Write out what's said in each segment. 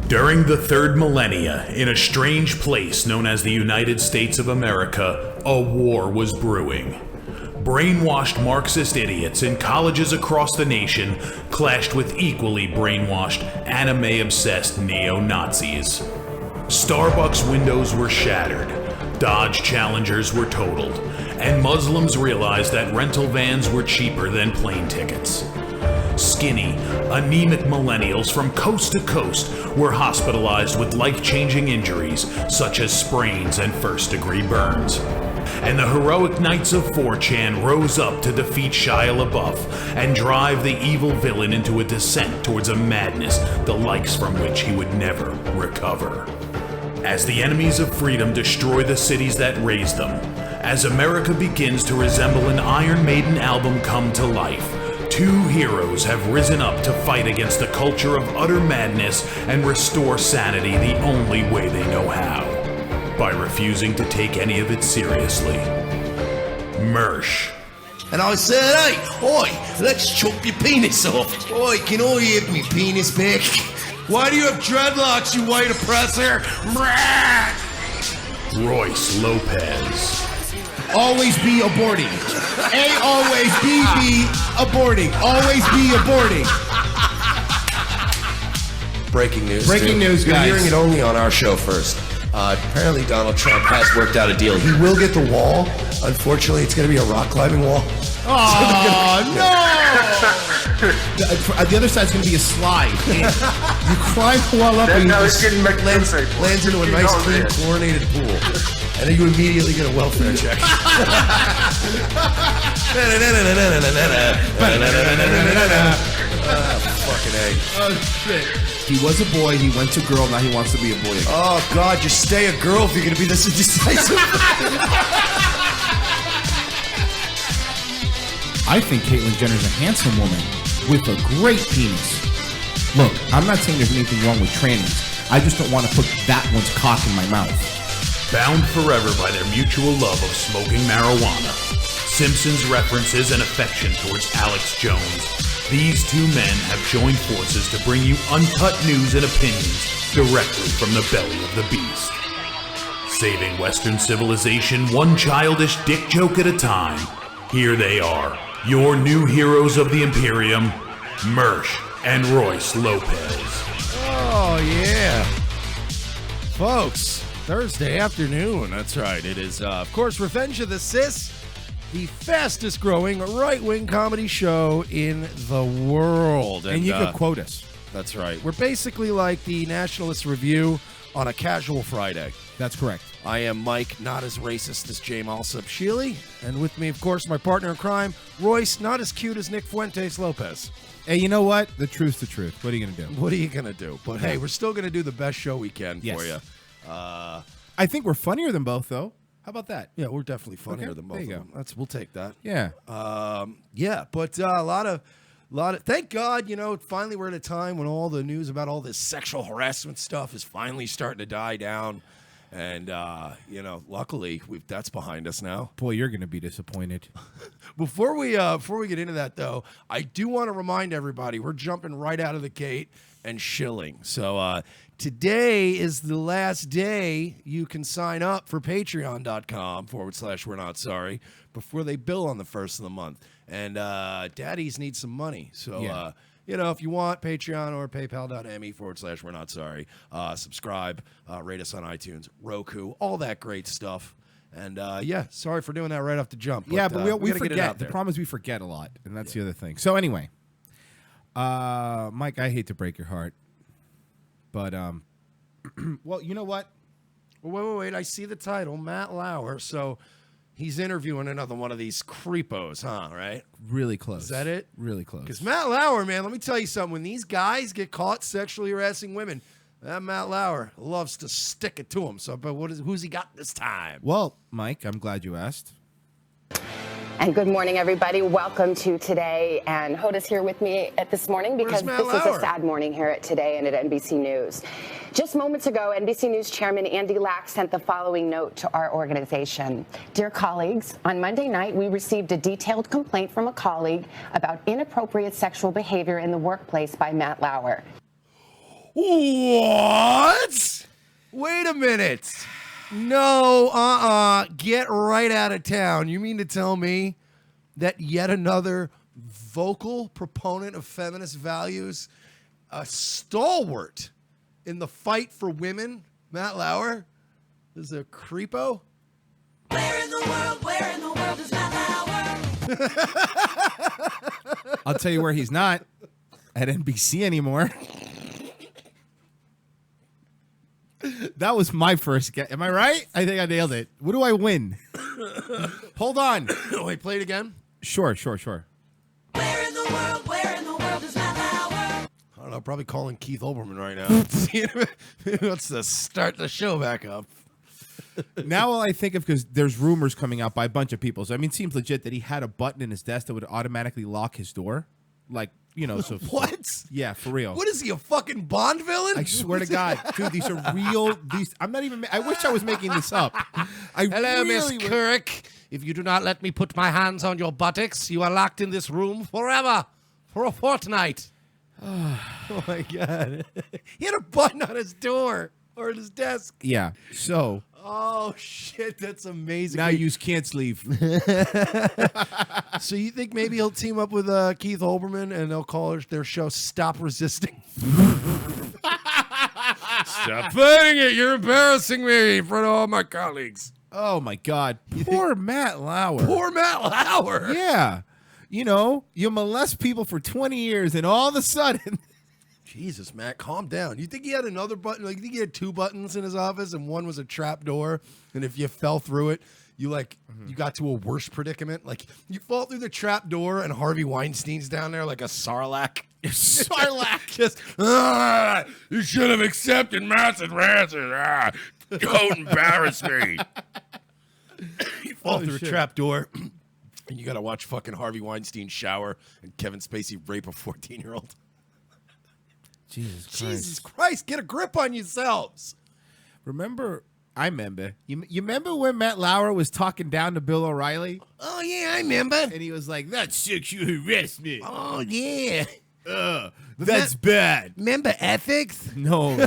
During the third millennia, in a strange place known as the United States of America, a war was brewing. Brainwashed Marxist idiots in colleges across the nation clashed with equally brainwashed, anime-obsessed neo-Nazis. Starbucks windows were shattered, Dodge Challengers were totaled, and Muslims realized that rental vans were cheaper than plane tickets. Skinny, anemic millennials from coast to coast were hospitalized with life-changing injuries such as sprains and first-degree burns. And the heroic knights of 4chan rose up to defeat Shia LaBeouf and drive the evil villain into a descent towards a madness the likes from which he would never recover. As the enemies of freedom destroy the cities that raised them, as America begins to resemble an Iron Maiden album come to life, two heroes have risen up to fight against the culture of utter madness and restore sanity the only way they know how, by refusing to take any of it seriously. Mersh. And I said, hey, oi, let's chop your penis off. Oi, can I have me penis back? Why do you have dreadlocks, you white oppressor? Royce Lopez. Always be aborting. A always be aborting. Always be aborting. Breaking news. Breaking news, You're guys. hearing it only on our show first. Apparently Donald Trump has worked out a deal. He will get the wall. Unfortunately, it's going to be a rock climbing wall. Oh, no! The other side's going to be a slide. You climb the wall up and you just lands into a nice, clean, chlorinated pool. And then you immediately get a welfare check. Fucking A. Oh, shit. He was a boy, he went to girl, now he wants to be a boy again. Oh, God, just stay a girl if you're going to be this indecisive. I think Caitlyn Jenner's a handsome woman with a great penis. Look, I'm not saying there's anything wrong with trannies. I just don't want to put that one's cock in my mouth. Bound forever by their mutual love of smoking marijuana, Simpsons references and affection towards Alex Jones, these two men have joined forces to bring you uncut news and opinions directly from the belly of the beast. Saving Western civilization one childish dick joke at a time, here they are, your new heroes of the Imperium, Mersh and Royce Lopez. Oh, yeah. Folks, Thursday afternoon, that's right. It is, of course, Revenge of the Cis, the fastest growing right-wing comedy show in the world. And you could quote us. That's right. We're basically like the Nationalist Review on a casual Friday. That's correct. I am Mike, not as racist as James Alsop Sheely. And with me, of course, my partner in crime, Royce, not as cute as Nick Fuentes Lopez. Hey, you know what? The truth's the truth. What are you going to do? What are you going to do? But hey, we're still going to do the best show we can for you. I think we're funnier than both, though. How about that? Yeah, we're definitely funnier Okay, than both there of you them. We'll take that. Yeah. But a lot of, thank God, finally we're at a time when all the news about all this sexual harassment stuff is finally starting to die down. And, luckily, that's behind us now. Boy, you're going to be disappointed. Before we get into that, though, I do want to remind everybody, we're jumping right out of the gate and shilling. So today is the last day you can sign up for patreon.com/we're not sorry before they bill on the first of the month. And daddies need some money. So, Yeah. If you want, Patreon or paypal.me/we're not sorry. Subscribe, rate us on iTunes, Roku, all that great stuff. And sorry for doing that right off the jump. But we gotta get it out forget. The there. problem is we forget a lot, and that's the other thing. So anyway, Mike, I hate to break your heart, but well, you know what? Wait. I see the title, Matt Lauer. So he's interviewing another one of these creepos, huh? Right? Really close. Is that it? Really close. Because Matt Lauer, man, let me tell you something. When these guys get caught sexually harassing women, that Matt Lauer loves to stick it to him. So, but who's he got this time? Well, Mike, I'm glad you asked. And good morning, everybody. Welcome to Today. And Hoda's here with me at this morning because Matt this is Lauer? a sad morning here at Today and at NBC News. Just moments ago, NBC News Chairman Andy Lack sent the following note to our organization. Dear colleagues, on Monday night, we received a detailed complaint from a colleague about inappropriate sexual behavior in the workplace by Matt Lauer. What? Wait a minute. No, get right out of town. You mean to tell me that yet another vocal proponent of feminist values, a stalwart in the fight for women, Matt Lauer, is a creepo? Where in the world is Matt Lauer? I'll tell you where he's not at NBC anymore. That was my first guess. Am I right? I think I nailed it. What do I win? Hold on. Wait, play it again? Sure. Where in the world is Matt Lauer? I don't know, probably calling Keith Olbermann right now. See if he wants to start the show back up. Now all I think of, because there's rumors coming out by a bunch of people. So, I mean, it seems legit that he had a button in his desk that would automatically lock his door. Like, so. What? Yeah, for real. What is he, a fucking Bond villain? I swear to God, dude, these are real. I'm not even. I wish I was making this up. Hello, Miss Kirk. If you do not let me put my hands on your buttocks, you are locked in this room forever, for a fortnight. Oh my God! He had a button on his door or at his desk. Yeah. So. Oh shit, that's amazing. Now you can't leave. So you think maybe he'll team up with Keith Olbermann and they'll call their show "Stop Resisting"? Stop playing it! You're embarrassing me in front of all my colleagues. Oh my God! Poor Matt Lauer. Poor Matt Lauer. Yeah. You molest people for 20 years, and all of a sudden. Jesus, Matt, calm down. You think he had another button? Like, you think he had two buttons in his office, and one was a trap door, and if you fell through it, you got to a worse predicament? Like, you fall through the trap door, and Harvey Weinstein's down there like a sarlacc. Sarlacc. Just, you should have accepted Matt's advances. Don't embarrass me. You fall through a trap door, and you got to watch fucking Harvey Weinstein shower and Kevin Spacey rape a 14-year-old. Jesus Christ. Jesus Christ, get a grip on yourselves. Remember, I remember. You remember when Matt Lauer was talking down to Bill O'Reilly? Oh, yeah, I remember. And he was like, that's sexual harassment. Oh, yeah. That's bad. Remember ethics? No.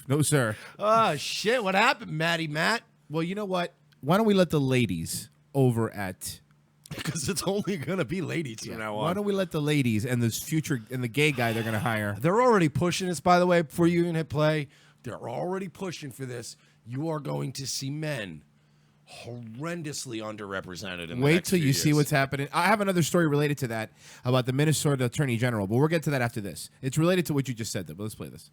No, sir. Oh, shit. What happened, Matty Matt? Well, you know what? Why don't we let the ladies over at... Because it's only going to be ladies from now Why on. don't we let the ladies and this future and the gay guy they're going to hire... They're already pushing this, by the way, before you even hit play. They're already pushing for this. You are going to see men horrendously underrepresented in the Wait next till few you see years. what's happening. I have another story related to that about the Minnesota Attorney General, but we'll get to that after this. It's related to what you just said, though, but let's play this.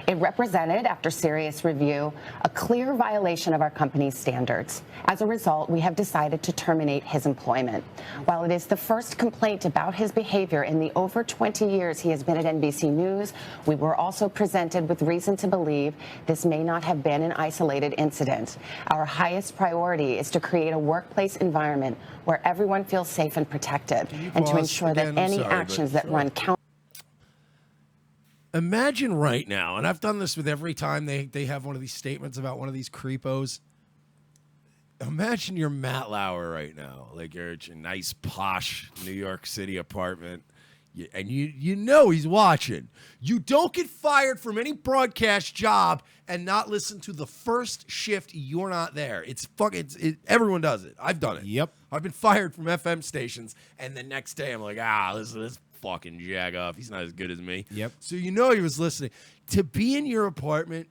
It represented, after serious review, a clear violation of our company's standards. As a result, we have decided to terminate his employment. While it is the first complaint about his behavior in the over 20 years he has been at NBC News, we were also presented with reason to believe this may not have been an isolated incident. Our highest priority is to create a workplace environment where everyone feels safe and protected, and to pause ensure again? that I'm any sorry, but actions that sure. run counter. Imagine right now, and I've done this with every time they have one of these statements about one of these creepos. Imagine you're Matt Lauer right now, like you're at your nice posh New York City apartment, and you know he's watching. You don't get fired from any broadcast job and not listen to the first shift you're not there. It's fucking. Everyone does it. I've done it. Yep. I've been fired from FM stations, and the next day I'm like, this fucking jag off. He's not as good as me. Yep. So you know he was listening. To be in your apartment,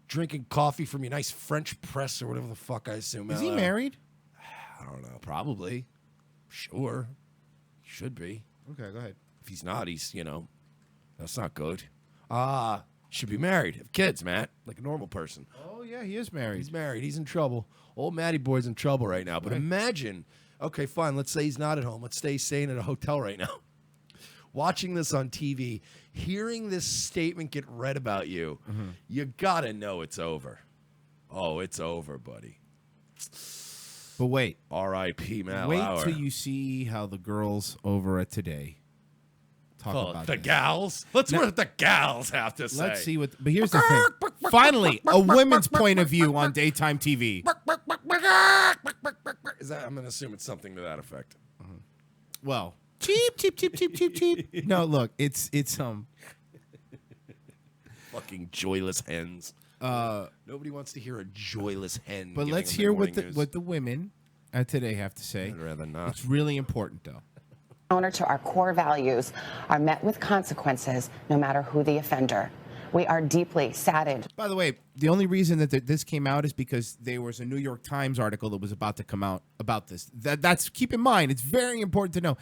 drinking coffee from your nice French press or whatever the fuck I assume. Is he married? I don't know. Probably. Sure. Should be. Okay, go ahead. If he's not, that's not good. Should be married. Have kids, Matt, like a normal person. Oh, yeah, he is married. He's married. He's in trouble. Old Matty boy's in trouble right now. But imagine, okay, fine. Let's say he's not at home. Let's say he's staying at a hotel right now. Watching this on TV, hearing this statement get read about you, you gotta know it's over. Oh, it's over, buddy. But wait. R.I.P. Matt Wait Lauer. till you see how the girls over at Today talk about the this. gals. Let's hear what the gals have to say. Let's see what... But here's the thing. Finally, a women's point of view on daytime TV. Is that? I'm gonna assume it's something to that effect. Well... Cheap. No, look, it's Fucking joyless hens. Nobody wants to hear a joyless hen. But giving let's them hear their what morning news. what the women at Today have to say. I'd rather not. It's really important, though. Counter to our core values are met with consequences no matter who the offender. We are deeply saddened. By the way, the only reason that this came out is because there was a New York Times article that was about to come out about this. That's keep in mind. It's very important to know.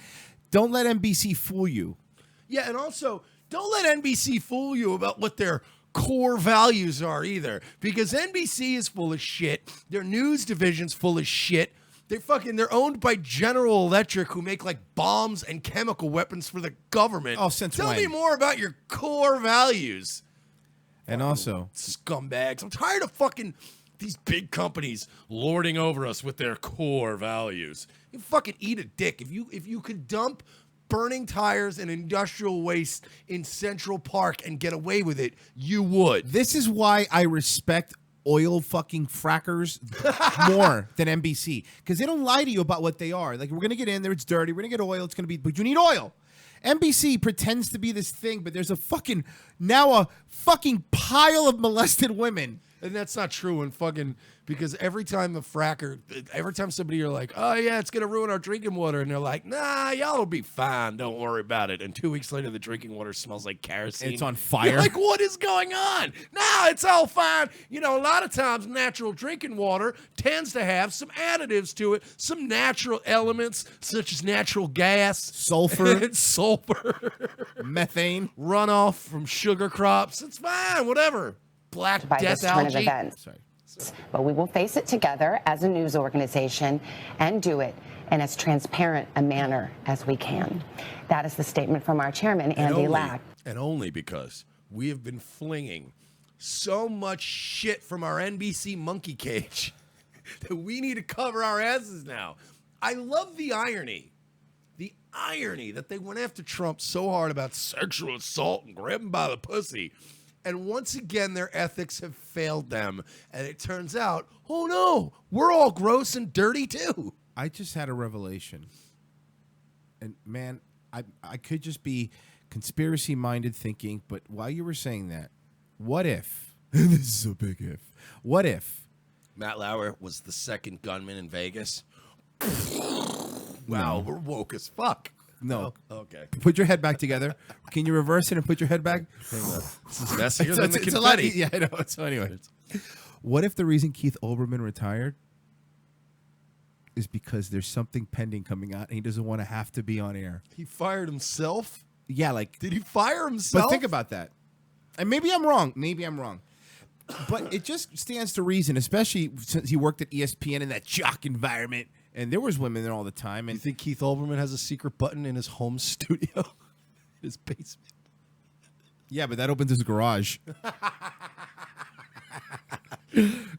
Don't let NBC fool you. Yeah, and also don't let NBC fool you about what their core values are either, because NBC is full of shit. Their news division's full of shit. They're owned by General Electric, who make like bombs and chemical weapons for the government. Oh, since Tell when? me more about your core values. And also, Scumbags. I'm tired of fucking these big companies lording over us with their core values. You fucking eat a dick. If you could dump burning tires and industrial waste in Central Park and get away with it, you would. this is why I respect oil fucking frackers more than NBC, because they don't lie to you about what they are. Like, we're gonna get in there, it's dirty. We're gonna get oil. It's gonna be, but you need oil. NBC pretends to be this thing, but there's a fucking pile of molested women. And that's not true. And fucking, because every time somebody you're like, oh yeah, it's gonna ruin our drinking water, and they're like, nah, y'all will be fine, don't worry about it. And 2 weeks later, the drinking water smells like kerosene. It's on fire. You're like, what is going on? Nah, it's all fine. You know, a lot of times natural drinking water tends to have some additives to it, some natural elements such as natural gas, Sulfur. methane, runoff from sugar crops. It's fine, whatever. Black By death this turn of algae. events. Sorry. But we will face it together as a news organization and do it in as transparent a manner as we can. That is the statement from our chairman, Andy Lack. And only because we have been flinging so much shit from our NBC monkey cage that we need to cover our asses now. I love the irony. The irony that they went after Trump so hard about sexual assault and grab him by the pussy. And once again, their ethics have failed them. And it turns out, oh no, we're all gross and dirty too. I just had a revelation. And man, I could just be conspiracy-minded thinking, but while you were saying that, what if, and this is a big if, what if Matt Lauer was the second gunman in Vegas? Wow, we're woke as fuck. No. Oh, okay. Put your head back together. Can you reverse it and put your head back? This is messier than the It's a lot. confetti. Yeah, I know. So anyway, what if the reason Keith Olbermann retired is because there's something pending coming out and he doesn't want to have to be on air? He fired himself? Yeah, like. Did he fire himself? But think about that. And maybe I'm wrong. Maybe I'm wrong. But it just stands to reason, especially since he worked at ESPN in that jock environment, and there was women there all the time. You And think Keith Olbermann has a secret button in his home studio? His basement? yeah, but that opens his garage.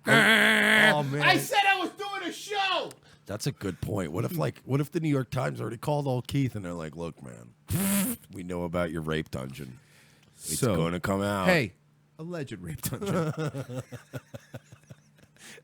Oh, man. I said I was doing a show. That's a good point. What if the New York Times already called old Keith and they're like, look, man, we know about your rape dungeon. It's going to come out. Hey, alleged rape dungeon.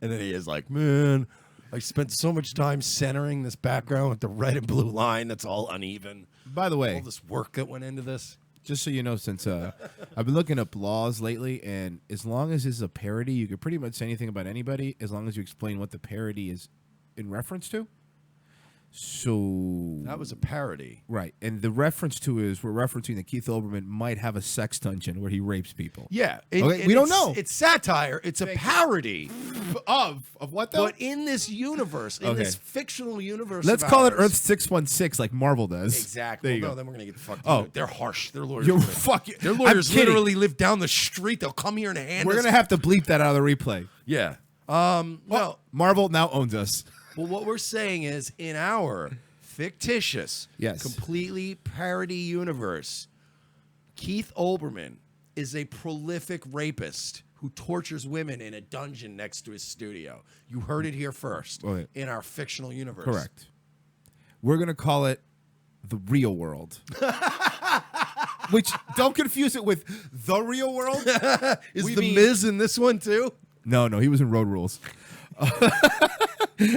And then he is like, man, I spent so much time centering this background with the red and blue line that's all uneven. By the way, All this work that went into this. just so you know, since I've been looking up laws lately, and as long as it's a parody, you can pretty much say anything about anybody as long as you explain what the parody is in reference to. So That was a parody. right, and the reference to is we're referencing that Keith Olbermann might have a sex dungeon where he rapes people. Yeah. Okay, we don't know. It's satire. It's a parody. Of what though? But in this universe, in Okay. this fictional universe, Let's of call it ours- Earth 616 like Marvel does. Exactly. There you Well, go. no, then we're gonna get fucked. Oh. They're harsh. Their lawyers. You're are gonna- fuck you. Their I'm lawyers kidding. literally live down the street. They'll come here and hand. We're us- gonna have to bleep that out of the replay. Yeah. Well, Marvel now owns us. well, what we're saying is, in our fictitious, Yes. completely parody universe, Keith Olbermann is a prolific rapist who tortures women in a dungeon next to his studio. You heard it here first. Okay. In our fictional universe. Correct. We're gonna call it the real world. Which don't confuse it with the real world. Is We the mean- Miz in this one too? No, he was in Road Rules.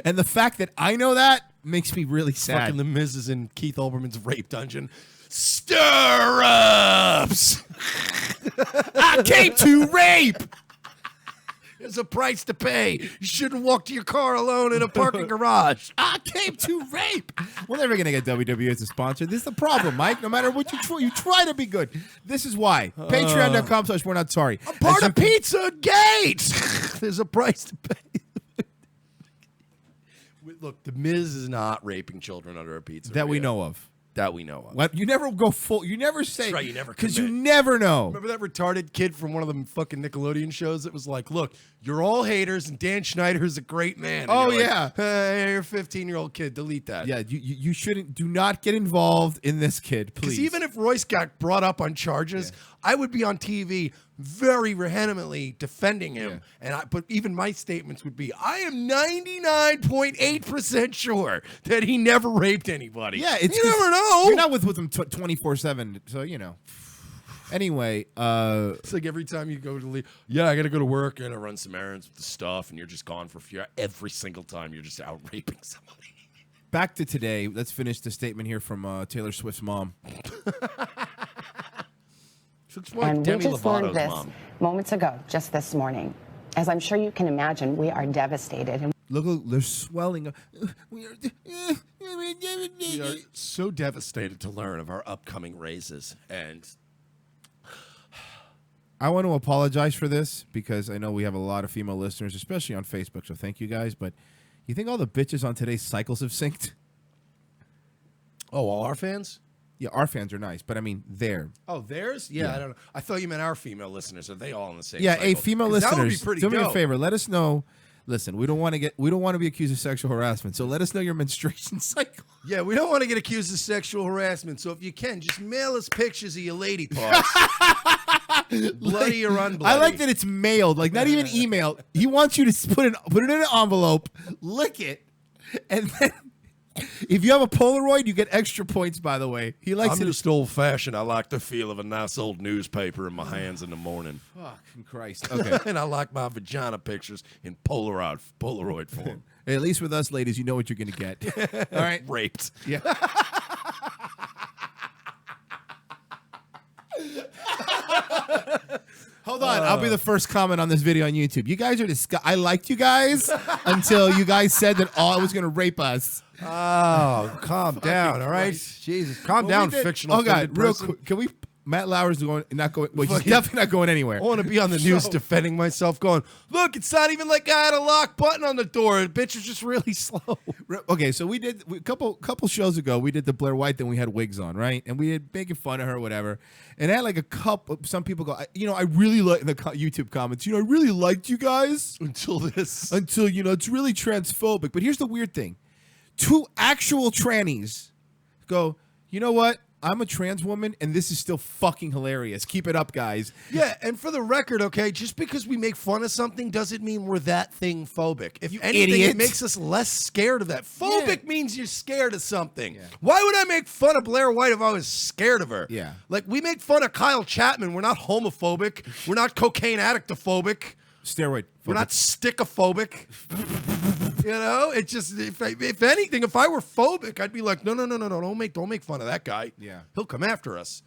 And the fact that I know that makes me really sad. Fucking the Miz is in Keith Olbermann's rape dungeon. Stir-ups! I came to rape. There's a price to pay. You shouldn't walk to your car alone in a parking garage. I came to rape. We're never gonna get WWE as a sponsor. This is the problem, Mike. No matter what you try to be good. This is why. Patreon.com/we're not sorry. Part of Pizza Gate! There's a price to pay. Look, the Miz is not raping children under a pizza. that we know of. That we know of. What you never go full. You never say. That's right, you never because you commit. never know. Remember that retarded kid from one of the fucking Nickelodeon shows that was like, look, you're all haters and Dan Schneider is a great man. And Oh, you're like, yeah. Hey, you're a 15-year-old kid. Delete that. Yeah, you shouldn't. Do not get involved in this kid, please. Because even if Royce got brought up on charges, I would be on TV very vehemently defending him. But even my statements would be, I am 99.8% sure that he never raped anybody. yeah, it's you never know. You're not with him 24/7, so you know. Anyway, It's like every time you go to leave, I got to go to work and I run some errands with the stuff, and you're just gone for a few hours. Every single time you're just out raping somebody. back to today. Let's finish the statement here from Taylor Swift's mom. Looks more like And we Demi just learned Lovato's this mom. moments ago, just this morning. As I'm sure you can imagine, we are devastated. And Look, they're swelling. We are so devastated to learn of our upcoming raises, and I want to apologize for this because I know we have a lot of female listeners, especially on Facebook. So thank you guys. But you think all the bitches on today's cycles have synced? all our fans. Yeah, our fans are nice, but I mean, they're. Oh, theirs? Yeah, I don't know. I thought you meant our female listeners. Are they all on the same? Yeah, cycle? hey, female 'Cause listeners, that would be pretty do me a dope. favor. Let us know. Listen, we don't want to be accused of sexual harassment. So let us know your menstruation cycle. Yeah, we don't want to get accused of sexual harassment. So if you can, just mail us pictures of your lady parts, bloody or unbloody. I like that it's mailed, like not even emailed. He wants you to put it in an envelope, lick it, and then If you have a Polaroid, you get extra points, by the way. He likes I'm it. just old-fashioned. I like the feel of a nice old newspaper in my hands in the morning. Fucking Christ. Okay. And I like my vagina pictures in Polaroid form. Hey, at least with us, ladies, you know what you're going to get. All right. Raped. Yeah. Hold on. I'll be the first comment on this video on YouTube. You guys are I liked you guys until you guys said that all was going to rape us. Oh, calm down, all right? Jesus, calm down, fictional. Oh, God. offended Real person. quick. Can we... Matt Lauer's not going. Well, he's definitely not going anywhere. I want to be on the news defending myself, going, look, it's not even like I had a lock button on the door. The bitch was just really slow. Okay, so we did a couple shows ago. We did the Blair White thing. We had wigs on, right? And we had making fun of her, whatever. And I had like a couple. Some people go, I really like in the YouTube comments. I really liked you guys Until this. until it's really transphobic. But here's the weird thing: 2 actual trannies go, you know what? I'm a trans woman, and this is still fucking hilarious. Keep it up, guys. Yeah, and for the record, okay, just because we make fun of something doesn't mean we're that thing phobic. If anything, idiot. it makes us less scared of that. Phobic means you're scared of something. Yeah. Why would I make fun of Blair White if I was scared of her? Yeah. Like, we make fun of Kyle Chapman. We're not homophobic. We're not cocaine addictophobic. Steroid. We're not stickophobic. It's just if anything, if I were phobic, I'd be like, no, don't make fun of that guy. Yeah. He'll come after us.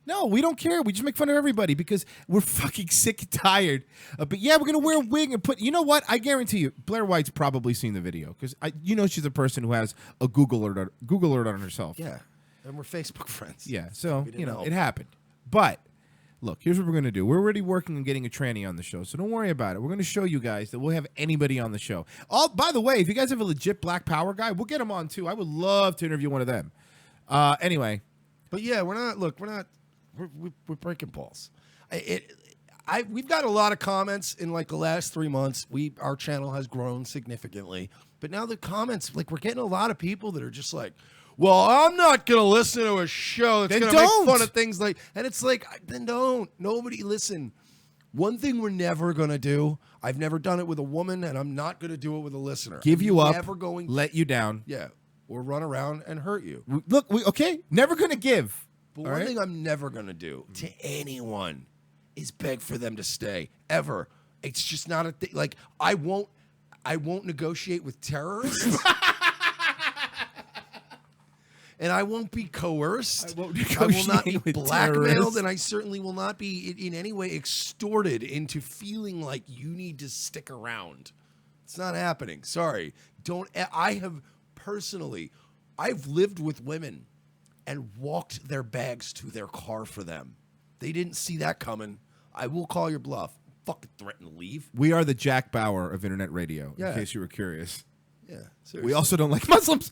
No, we don't care. We just make fun of everybody because we're fucking sick and tired. But yeah, we're gonna wear a wig and put. You know what? I guarantee you, Blair White's probably seen the video because she's a person who has a Google alert on herself. Yeah, and we're Facebook friends. Yeah. So We didn't know. it happened. But look, here's what we're gonna do. We're already working on getting a tranny on the show, so don't worry about it. We're gonna show you guys that we'll have anybody on the show. By the way, if you guys have a legit Black Power guy, we'll get him on too. I would love to interview one of them. Anyway, But yeah, we're breaking balls. We've got a lot of comments in like the last 3 months. Our channel has grown significantly, but now the comments, like, we're getting a lot of people that are just like, well, I'm not gonna listen to a show that's Then gonna don't. make fun of things like, and it's like, then don't. Nobody listen. One thing we're never gonna do. I've never done it with a woman, and I'm not gonna do it with a listener. give you up, Never going. let you down. Yeah, or run around and hurt you. Look, never gonna give. But All one right? thing I'm never going to do to anyone is beg for them to stay, ever. It's just not a thing. Like, I won't negotiate with terrorists. And I won't be coerced. I won't I will not be negotiate with blackmailed, terrorists. and I certainly will not be in any way extorted into feeling like you need to stick around. It's not happening. Sorry. I've lived with women and walked their bags to their car for them. They didn't see that coming. I will call your bluff. Fucking threaten to leave. We are the Jack Bauer of internet radio, Yeah. in case you were curious. Yeah. We also don't like Muslims.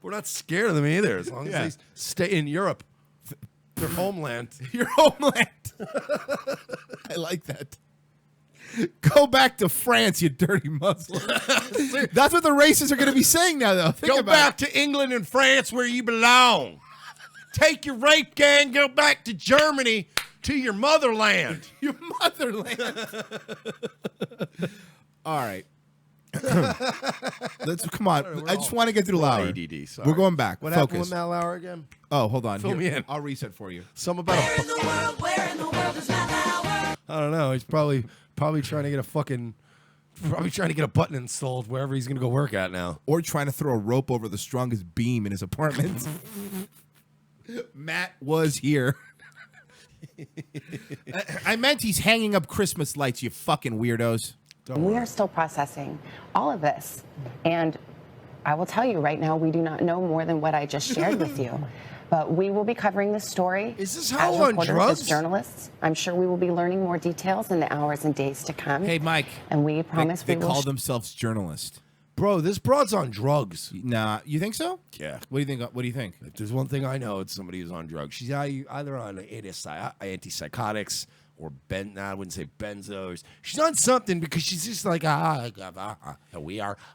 We're not scared of them either, as long Yeah. as they stay in Europe, their homeland. Your homeland. I like that. Go back to France, you dirty Muslim. That's what the racists are going to be saying now, though. Think Go about back to England and France where you belong. Take your rape gang, go back to Germany, to your motherland. your motherland. All right. Let's come on. I just want to get through Lauer. ADD, sorry. We're going back. What Focus. happened with Matt Lauer again? Oh, hold on. Fill me in. I'll reset for you. Some about Where in the world is Matt Lauer? I don't know. He's probably trying to get a button installed wherever he's gonna go work at now. Or trying to throw a rope over the strongest beam in his apartment. Matt was here. I meant he's hanging up Christmas lights, you fucking weirdos. We are still processing all of this. And I will tell you right now, we do not know more than what I just shared with you. But we will be covering this story. Is this how as on reporters, drugs? as journalists. I'm sure we will be learning more details in the hours and days to come. Hey, Mike. And we promise They we will. call themselves journalists. Bro, this broad's on drugs. Nah, you think so? Yeah. What do you think? What do you think? If there's one thing I know, it's somebody who's on drugs. She's either on antipsychotics or I wouldn't say benzos. She's on something because she's just like, I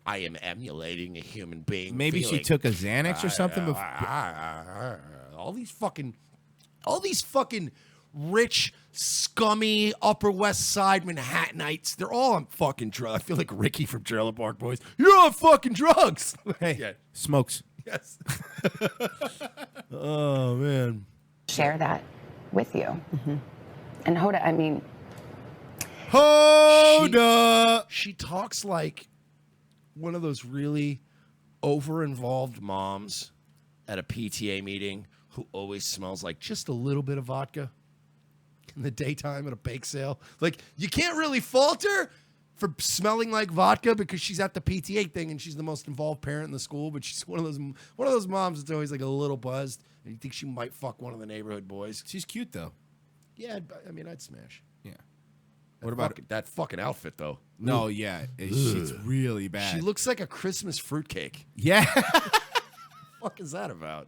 am emulating a human being. Maybe she took a Xanax or something. All these fucking rich scummy Upper West Side Manhattanites. They're all on fucking drugs. I feel like Ricky from Trailer Park Boys. You're on fucking drugs. Hey, Yeah. smokes. Yes. Oh, man. Share that with you. And Hoda, I mean, She talks like one of those really over-involved moms at a PTA meeting who always smells like just a little bit of vodka in the daytime at a bake sale. Like, you can't really fault her for smelling like vodka because she's at the PTA thing and she's the most involved parent in the school, but she's one of those moms that's always like a little buzzed and you think she might fuck one of the neighborhood boys. She's cute though. Yeah, I mean, I'd smash. Yeah. What about that fucking outfit though? No, yeah, it's really bad. She looks like a Christmas fruitcake. Yeah. What the fuck is that about?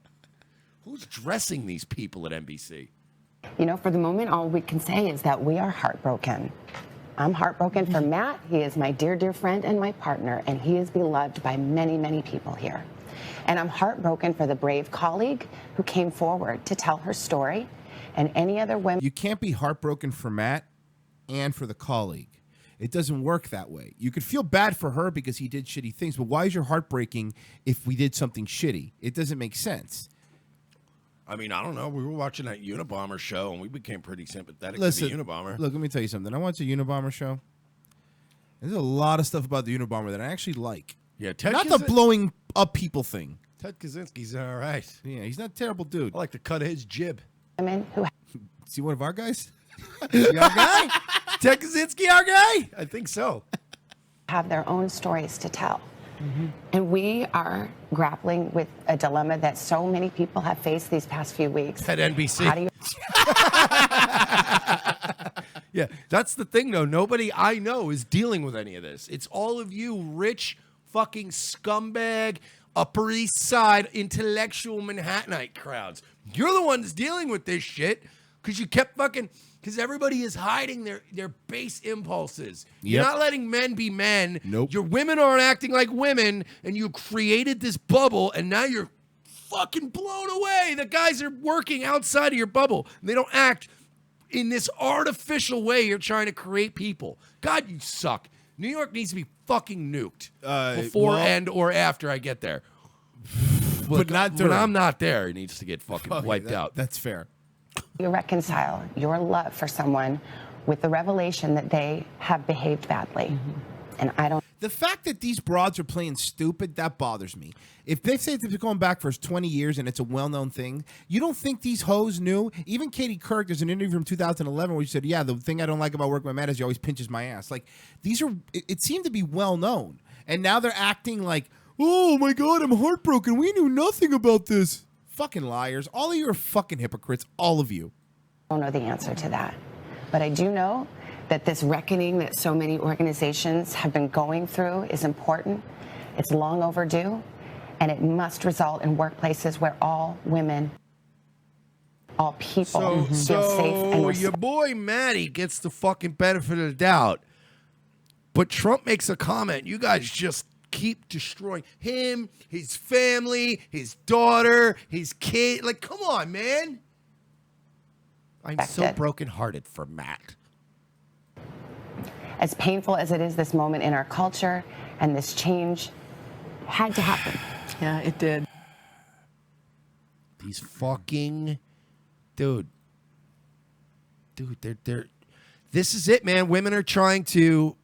Who's dressing these people at NBC? you know, for the moment, all we can say is that we are heartbroken. I'm heartbroken for Matt. He is my dear, dear friend and my partner, and he is beloved by many, many people here. And I'm heartbroken for the brave colleague who came forward to tell her story, and any other women. You can't be heartbroken for Matt and for the colleague. It doesn't work that way. You could feel bad for her because he did shitty things, but why is your heart breaking if we did something shitty? It doesn't make sense. I mean, I don't know. We were watching that Unabomber show, and we became pretty sympathetic Listen, to the Unabomber. Look, let me tell you something. I watched a Unabomber show. There's a lot of stuff about the Unabomber that I actually like. Yeah, Ted Not the blowing up people thing. Ted Kaczynski's all right. Yeah, he's not a terrible dude. I like the cut of his jib. Women who See one of our guys? Is he our guy? Ted Kaczynski, our guy? I think so. have their own stories to tell. And we are grappling with a dilemma that so many people have faced these past few weeks. At NBC. How do you Yeah, that's the thing, though. Nobody I know is dealing with any of this. It's all of you rich fucking scumbag, Upper East Side, intellectual Manhattanite crowds. You're the ones dealing with this shit because you kept fucking... Because everybody is hiding their base impulses. You're Yep. not letting men be men. Nope. Your women aren't acting like women, and you created this bubble, and now you're fucking blown away. The guys are working outside of your bubble. And they don't act in this artificial way you're trying to create people. God, you suck. New York needs to be fucking nuked before well- and or after I get there. But not when during. I'm not there, it needs to get fucking Okay, wiped out. That's fair. reconcile your love for someone with the revelation that they have behaved badly? And I don't. The fact that these broads are playing stupid, that bothers me. If they say they've been going back for 20 years and it's a well-known thing, you don't think these hoes knew? Even Katie Couric, there's an interview from 2011 where she said, yeah, the thing I don't like about working with Matt is he always pinches my ass. Like, these are, it seemed to be well-known. And now they're acting like, oh my God, I'm heartbroken. We knew nothing about this. Fucking liars. All of you are fucking hypocrites. All of you. don't know the answer to that. But I do know that this reckoning that so many organizations have been going through is important. It's long overdue, and it must result in workplaces where all women, all people feel safe and your respected. boy Matty gets the fucking benefit of the doubt. But Trump makes a comment. You guys just keep destroying him, his family, his daughter, his kid. Like, come on, man. I'm so Respected. brokenhearted for Matt. As painful as it is this moment in our culture, and this change had to happen. Yeah, it did. These fucking dude, they're this is it, man. Women are trying to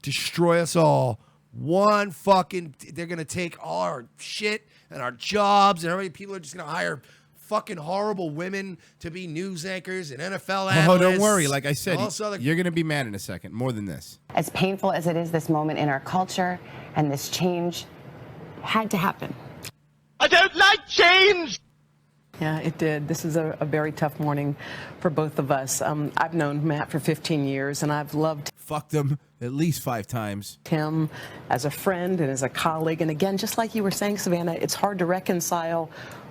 destroy us all. One fucking, they're gonna take all our shit and our jobs, and everybody. People are just gonna hire fucking horrible women to be news anchors and NFL analysts. Oh, don't worry. Like I said, all this other- you're going to be mad in a second. More than this. As painful as it is this moment in our culture, and this change had to happen. Yeah, it did. This is a very tough morning for both of us. I've known Matt for 15 years, and I've loved Fucked them at least 5 times. him as a friend and as a colleague. And again, just like you were saying, Savannah, it's hard to reconcile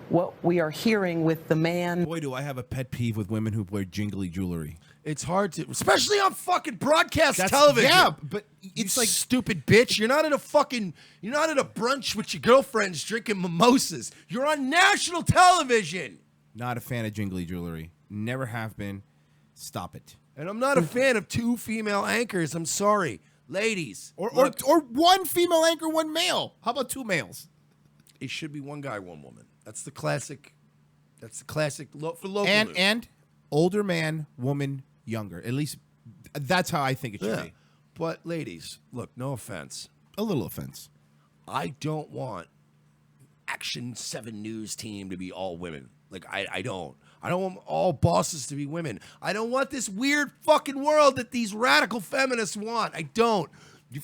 what we are hearing with the man. Boy, do I have a pet peeve with women who wear jingly jewelry. It's hard to, especially on fucking broadcast television. Yeah, but It's like, stupid bitch. You're not at a brunch with your girlfriends drinking mimosas. You're on national television. Not a fan of jingly jewelry. Never have been. Stop it. And I'm not a fan of 2 female anchors. I'm sorry. Ladies. Or look, one female anchor, one male. How about 2 males? it should be 1 guy, 1 woman. That's the classic. That's the classic for local news. And older man, woman, younger. At least that's how I think it should be. But ladies, look, no offense. A little offense. I don't want Action 7 News team to be all women. Like, I don't. I don't want all bosses to be women. I don't want this weird fucking world that these radical feminists want. I don't. You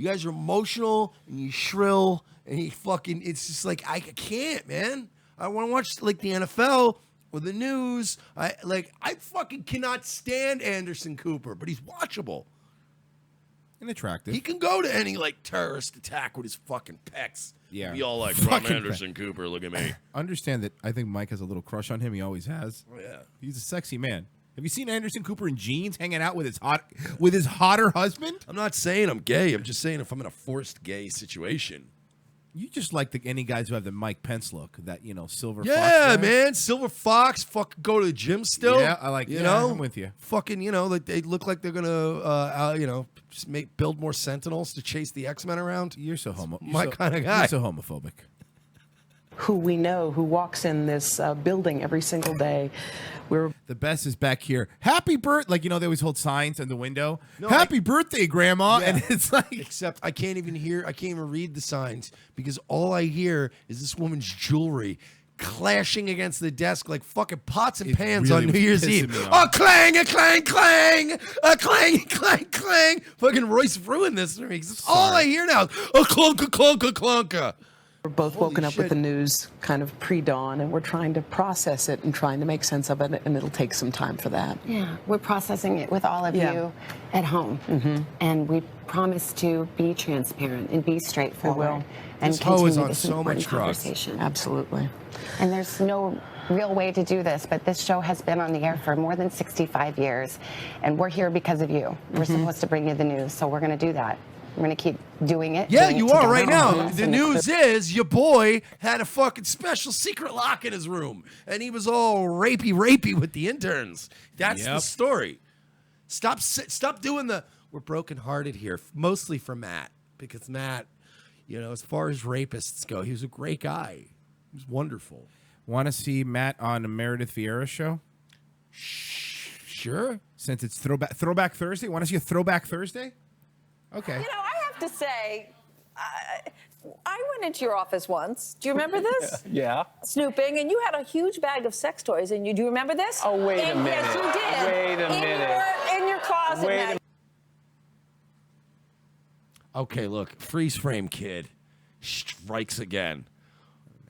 guys are emotional and you shrill and it's just like, I can't, man. I want to watch like the NFL or the news. I fucking cannot stand Anderson Cooper, but he's watchable. And attractive. He can go to any like terrorist attack with his fucking pecs. Yeah. Be all like, Fucking I'm Anderson Cooper, look at me. Understand that I think Mike has a little crush on him. He always has. Oh, yeah. He's a sexy man. Have you seen Anderson Cooper in jeans hanging out with his hotter husband? I'm not saying I'm gay. I'm just saying if I'm in a forced gay situation. You just like any guys who have the Mike Pence look, that silver fox. Yeah, guy. man. Silver Fox, fucking go to the gym still. Yeah, I like. You yeah, know, I'm with you. Fucking, like they look like they're gonna, just build more Sentinels to chase the X-Men around. You're so my kind of guy. You're so homophobic. Who we know, who walks in this building every single day. The best is back here. Happy birthday! Like they always hold signs in the window. No, Happy birthday, Grandma! Yeah. And it's like, except I can't even read the signs because all I hear is this woman's jewelry clashing against the desk like fucking pots and pans really on New Year's pissing Eve. me off. A clang, a clang, clang, a clang, clang, clang. Fucking Royce ruined this for me. 'Cause that's all I hear now. A clunk, a clunk, a clunk. We're both woken up with the news kind of pre-dawn, and we're trying to process it and trying to make sense of it, and it'll take some time for that. Yeah, we're processing it with all of you at home. And we promise to be transparent and be straightforward. And This hoe is continue on this so important much drugs. conversation. Absolutely. And there's no real way to do this, but this show has been on the air for more than 65 years, and we're here because of you. We're supposed to bring you the news, so we're going to do that. We're going to keep doing it. Yeah, doing it you are together. right now. Yes, The and news is your boy had a fucking special secret lock in his room, and he was all rapey with the interns. That's the story. Stop doing we're brokenhearted here, mostly for Matt, because Matt, as far as rapists go, he was a great guy. He was wonderful. want to see Matt on a Meredith Vieira show? Sure. Since it's Throwback Thursday, want to see a Throwback Thursday? Okay. I have to say, I went into your office once. Do you remember this? Yeah. Snooping, and you had a huge bag of sex toys. And do you remember this? Oh, wait a minute. Yes, you did. Wait a minute. In your closet. Wait a Matt. Okay, look, freeze frame kid strikes again.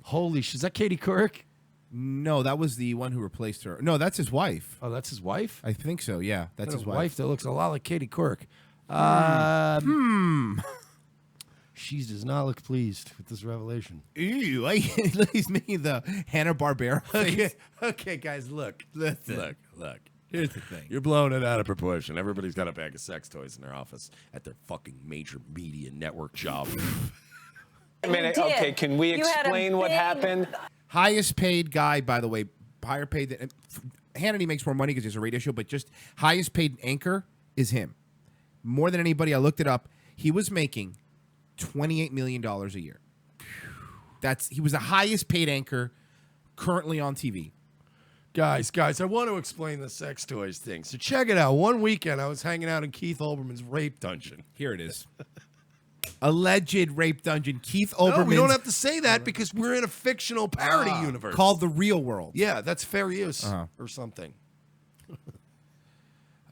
Holy shit, is that Katie Couric? No, that was the one who replaced her. No, that's his wife. Oh, that's his wife? I think so. Yeah, that's his wife. That looks a lot like Katie Couric. She does not look pleased with this revelation. Ew, he's making the Hanna-Barbera face. Okay, guys, look. Listen. Look. Here's the thing. You're blowing it out of proportion. Everybody's got a bag of sex toys in their office at their fucking major media network job. Wait a minute. Okay, can we explain what happened? Highest paid guy, by the way, higher paid than Hannity makes more money because it's a radio show, but just highest paid anchor is him. More than anybody, I looked it up. He was making $28 million a year. He was the highest paid anchor currently on TV. Guys, I want to explain the sex toys thing. So check it out. One weekend, I was hanging out in Keith Olbermann's rape dungeon. Here it is. Alleged rape dungeon. Keith Olbermann. No, we don't have to say that because we're in a fictional parody universe. Called The Real World. Yeah, that's fair use or something.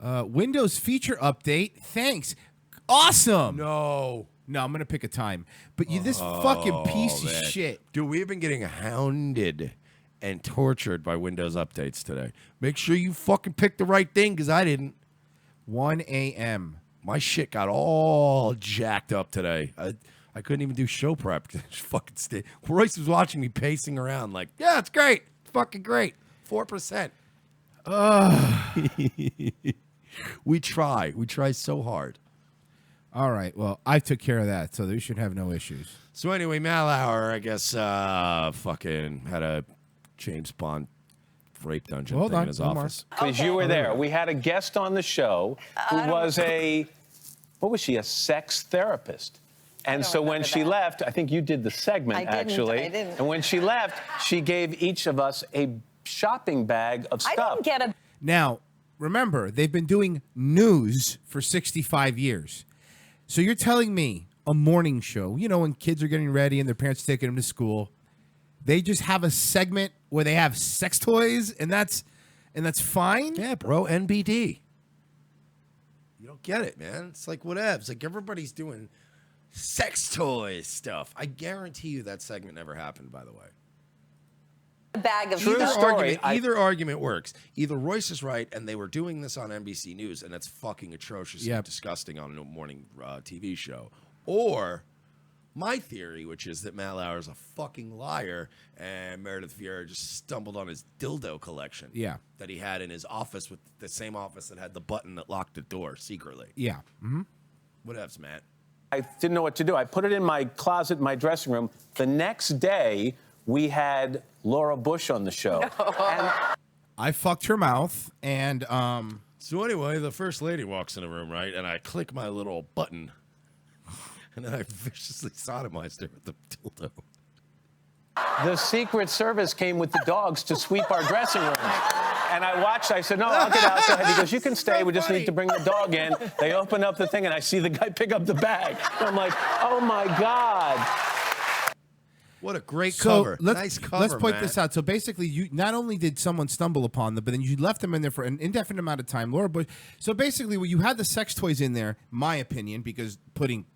Windows feature update. Thanks. Awesome. No, I'm going to pick a time. But this fucking piece of man. shit. Dude, we've been getting hounded and tortured by Windows updates today. Make sure you fucking pick the right thing because I didn't. 1 a.m. My shit got all jacked up today. I couldn't even do show prep. Fucking Royce was watching me pacing around like, yeah, it's great. It's fucking great. 4%. We try. We try so hard. All right. Well, I took care of that, so you should have no issues. So anyway, Matt Lauer, I guess, fucking had a James Bond rape dungeon Hold thing on, in his one more. office. Because you were there. We had a guest on the show who was what was she? A sex therapist. And so when she left, I think you did the segment, actually. I didn't. And when she left, she gave each of us a shopping bag of stuff. I didn't get a... Now, remember, they've been doing news for 65 years. So you're telling me a morning show, you know, when kids are getting ready and their parents taking them to school, they just have a segment where they have sex toys and that's fine? Yeah, bro, NBD. You don't get it, man. It's like whatever. It's like everybody's doing sex toys stuff. I guarantee you that segment never happened, by the way. bag of True stuff. story. Either argument works. Either Royce is right, and they were doing this on NBC News, and that's fucking atrocious and disgusting on a morning TV show. Or my theory, which is that Matt Lauer is a fucking liar, and Meredith Vieira just stumbled on his dildo collection. Yeah. That he had in his office, with the same office that had the button that locked the door secretly. Yeah. Mm-hmm. Whatevs, Matt. I didn't know what to do. I put it in my closet in my dressing room. The next day, we had Laura Bush on the show. And I fucked her mouth, and So anyway, the first lady walks in the room, right? And I click my little button, and then I viciously sodomized her with the dildo. the Secret Service came with the dogs to sweep our dressing room. And I watched, I said, no, I'll get outside. He goes, you can stay. We just need to bring the dog in. They open up the thing, and I see the guy pick up the bag. And I'm like, oh, my God. What a great cover. Nice cover, Let's point Matt. this out. So basically, you not only did someone stumble upon them, but then you left them in there for an indefinite amount of time. Laura Bush. So basically, you had the sex toys in there, my opinion, because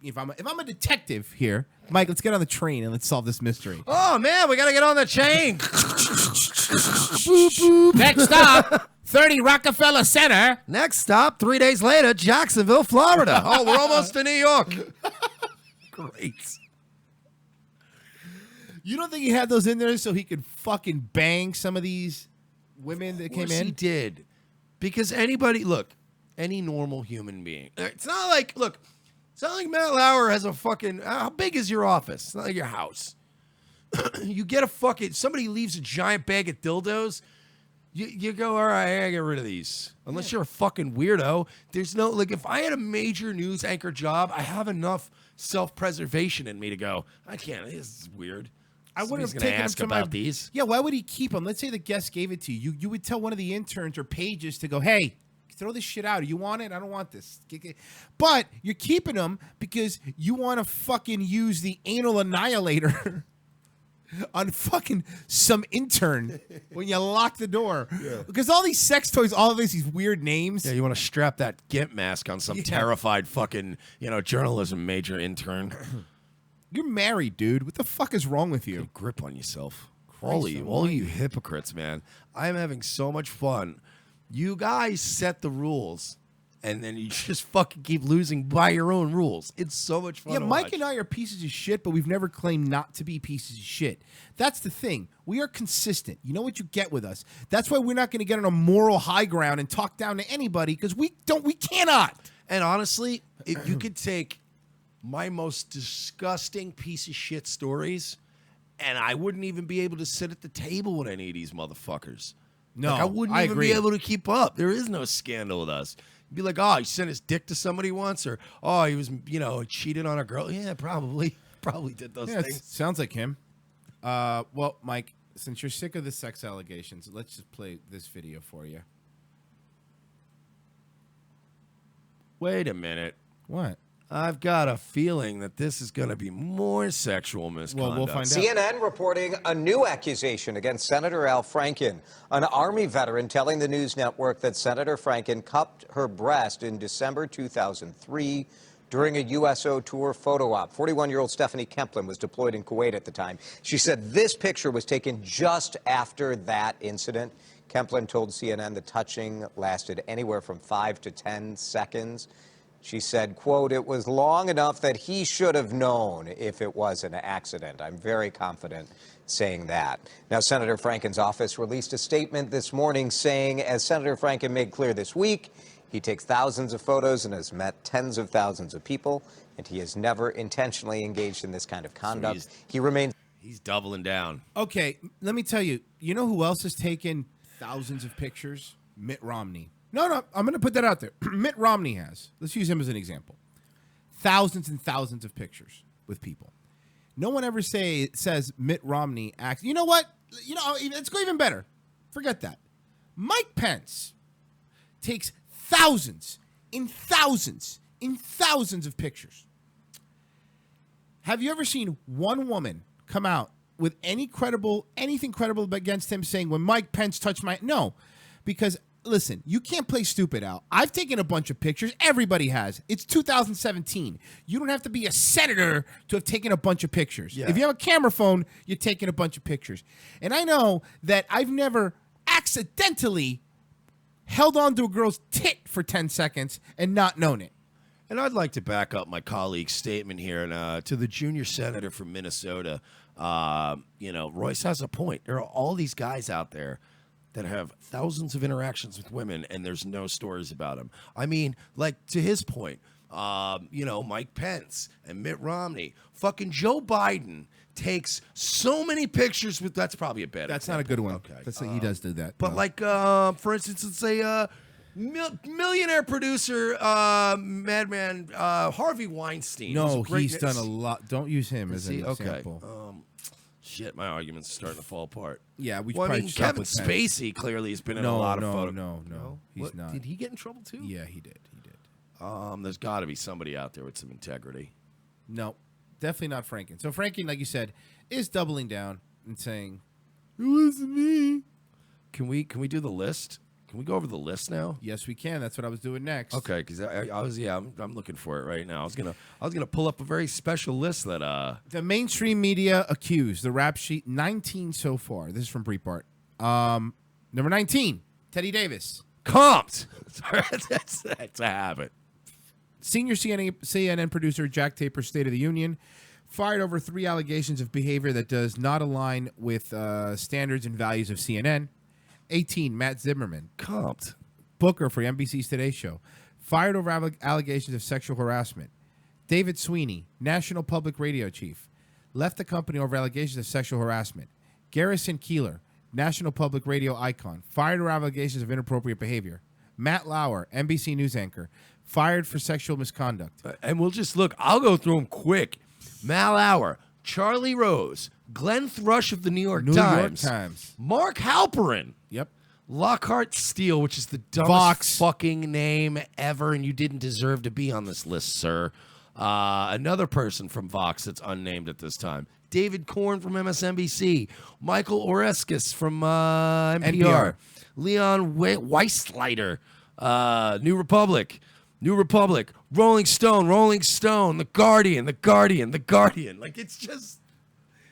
if I'm a detective here, Mike, let's get on the train and let's solve this mystery. Oh, man, we got to get on the chain. Boop, boop. Next stop, 30 Rockefeller Center. Next stop, 3 days later, Jacksonville, Florida. Oh, we're almost to New York. Great. You don't think he had those in there so he could fucking bang some of these women that came in? He did. Because anybody, look, any normal human being. It's not like Matt Lauer has a fucking, how big is your office? It's not like your house. You get a fucking, somebody leaves a giant bag of dildos, you go, all right, I gotta get rid of these. Unless you're a fucking weirdo. There's no, like, if I had a major news anchor job, I have enough self-preservation in me to go, I can't, this is weird. I would have Somebody's taken gonna ask him to about these. Yeah, why would he keep them? Let's say the guest gave it to you. You would tell one of the interns or pages to go, hey, throw this shit out. You want it? I don't want this. But you're keeping them because you want to fucking use the anal annihilator on fucking some intern when you lock the door. Yeah. Because all these sex toys, all of these weird names. Yeah, you want to strap that GIMP mask on some terrified fucking, journalism major intern. You're married, dude. What the fuck is wrong with you? Get a grip on yourself. All you hypocrites, man. I am having so much fun. You guys set the rules, and then you just fucking keep losing by your own rules. It's so much fun. Yeah, to Mike watch. and I are pieces of shit, but we've never claimed not to be pieces of shit. That's the thing. We are consistent. You know what you get with us. That's why we're not going to get on a moral high ground and talk down to anybody, because we cannot. And honestly, if you could take my most disgusting piece of shit stories, and I wouldn't even be able to sit at the table with any of these motherfuckers. No, I wouldn't even be able to keep up. There is no scandal with us. You'd be like, oh, he sent his dick to somebody once, or oh, he was, cheated on a girl. Yeah, probably did those things. Sounds like him. Well, Mike, since you're sick of the sex allegations, let's just play this video for you. Wait a minute. What? I've got a feeling that this is going to be more sexual misconduct. Well, we'll find out. CNN reporting a new accusation against Senator Al Franken, an Army veteran telling the news network that Senator Franken cupped her breast in December 2003 during a USO tour photo op. 41-year-old Stephanie Kemplin was deployed in Kuwait at the time. She said this picture was taken just after that incident. Kemplin told CNN the touching lasted anywhere from 5 to 10 seconds. She said, quote, it was long enough that he should have known if it was an accident. I'm very confident saying that. Now, Senator Franken's office released a statement this morning saying, as Senator Franken made clear this week, he takes thousands of photos and has met tens of thousands of people, and he has never intentionally engaged in this kind of conduct. He remains... He's doubling down. Okay, let me tell you. You know who else has taken thousands of pictures? Mitt Romney. No, I'm going to put that out there. Mitt Romney has. Let's use him as an example. Thousands and thousands of pictures with people. No one ever says Mitt Romney acts. You know what? Let's go even better. Forget that. Mike Pence takes thousands of pictures. Have you ever seen one woman come out with anything credible against him saying, when Mike Pence touched my... No, because, listen, you can't play stupid, Al. I've taken a bunch of pictures. Everybody has. It's 2017. You don't have to be a senator to have taken a bunch of pictures. Yeah. If you have a camera phone, you're taking a bunch of pictures. And I know that I've never accidentally held on to a girl's tit for 10 seconds and not known it. And I'd like to back up my colleague's statement here, and to the junior senator from Minnesota, Royce has a point. There are all these guys out there that have thousands of interactions with women, and there's no stories about them. I mean, like, to his point, Mike Pence and Mitt Romney, fucking Joe Biden takes so many pictures with. That's probably a bad. That's example. not a good one. Okay, That's he does do that. But for instance, let's say millionaire producer, madman Harvey Weinstein. No, who's a great- he's done a lot. Don't use him as an Okay. example. Shit, my argument's starting to fall apart. Yeah, we Well, I probably mean, stop Kevin with Pence. Spacey clearly has been in a lot of photos. No, he's What, not. Did he get in trouble too? Yeah, he did. There's got to be somebody out there with some integrity. No, definitely not Fraken. So Fraken, like you said, is doubling down and saying, "It wasn't me." Can we do the list? Can we go over the list now? Yes, we can. That's what I was doing next. Okay, because I'm looking for it right now. I was gonna pull up a very special list that The mainstream media accused, the rap sheet, 19 so far. This is from Breitbart. Number 19, Teddy Davis. comped. That's a habit. Senior CNN producer Jack Taper's State of the Union fired over 3 allegations of behavior that does not align with standards and values of CNN. 18, Matt Zimmerman. Comped. Booker for NBC's Today Show. Fired over allegations of sexual harassment. David Sweeney, National Public Radio Chief. Left the company over allegations of sexual harassment. Garrison Keillor, National Public Radio icon. Fired over allegations of inappropriate behavior. Matt Lauer, NBC News anchor. Fired for sexual misconduct. And we'll just look. I'll go through them quick. Mal Lauer, Charlie Rose, Glenn Thrush of the New York Times. Mark Halperin. Yep. Lockhart Steele, which is the dumbest Vox. fucking name ever, and you didn't deserve to be on this list, sir. Another person from Vox that's unnamed at this time. David Korn from MSNBC. Michael Oreskes from NPR. Leon Weissleiter, New Republic. Rolling Stone, The Guardian. Like, it's just...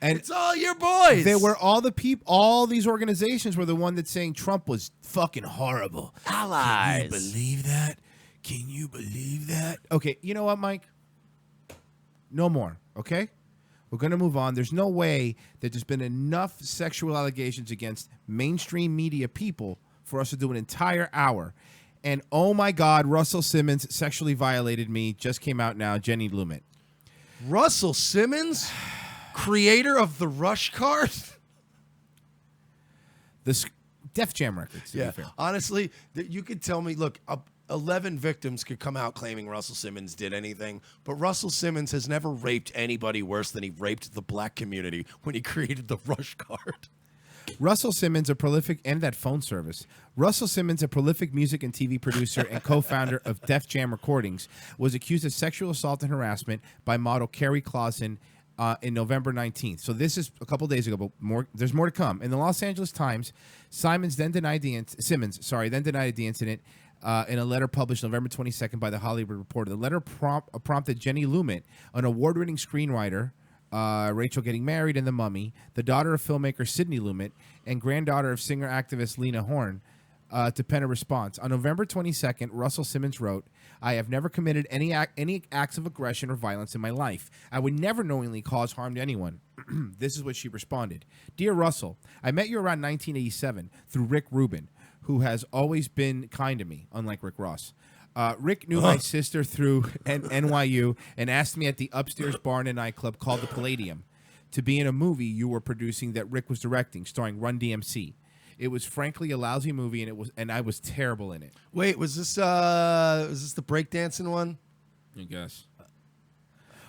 And it's all your boys. They were all the people. All these organizations were the one that's saying Trump was fucking horrible. Allies. Can you believe that? Okay, you know what, Mike? No more. Okay, we're gonna move on. There's no way that there's been enough sexual allegations against mainstream media people for us to do an entire hour. And oh my God, Russell Simmons sexually violated me. Just came out now. Jenny Lumet. Russell Simmons, creator of the Rush card. The Def Jam records. To be fair. Honestly, you could tell me, look, 11 victims could come out claiming Russell Simmons did anything, but Russell Simmons has never raped anybody worse than he raped the black community when he created the Rush card. Russell Simmons, a prolific, and that phone service. Russell Simmons, a prolific music and TV producer and co-founder of Def Jam Recordings, was accused of sexual assault and harassment by model Carrie Clausen in November 19th. So this is a couple days ago, but there's more to come. In the Los Angeles Times, Simmons then denied the incident in a letter published November 22nd by The Hollywood Reporter. The letter prompted Jenny Lumet, an award-winning screenwriter, Rachel Getting Married and The Mummy, the daughter of filmmaker Sidney Lumet, and granddaughter of singer-activist Lena Horne, to pen a response. On November 22nd, Russell Simmons wrote, "I have never committed any acts of aggression or violence in my life. I would never knowingly cause harm to anyone." This is what she responded. "Dear Russell, I met you around 1987 through Rick Rubin, who has always been kind to me, unlike Rick Ross. Rick knew my sister through NYU and asked me at the upstairs bar in a nightclub called the Palladium to be in a movie you were producing that Rick was directing, starring Run DMC. It was frankly a lousy movie, and I was terrible in it. Wait, was this the breakdancing one? I guess.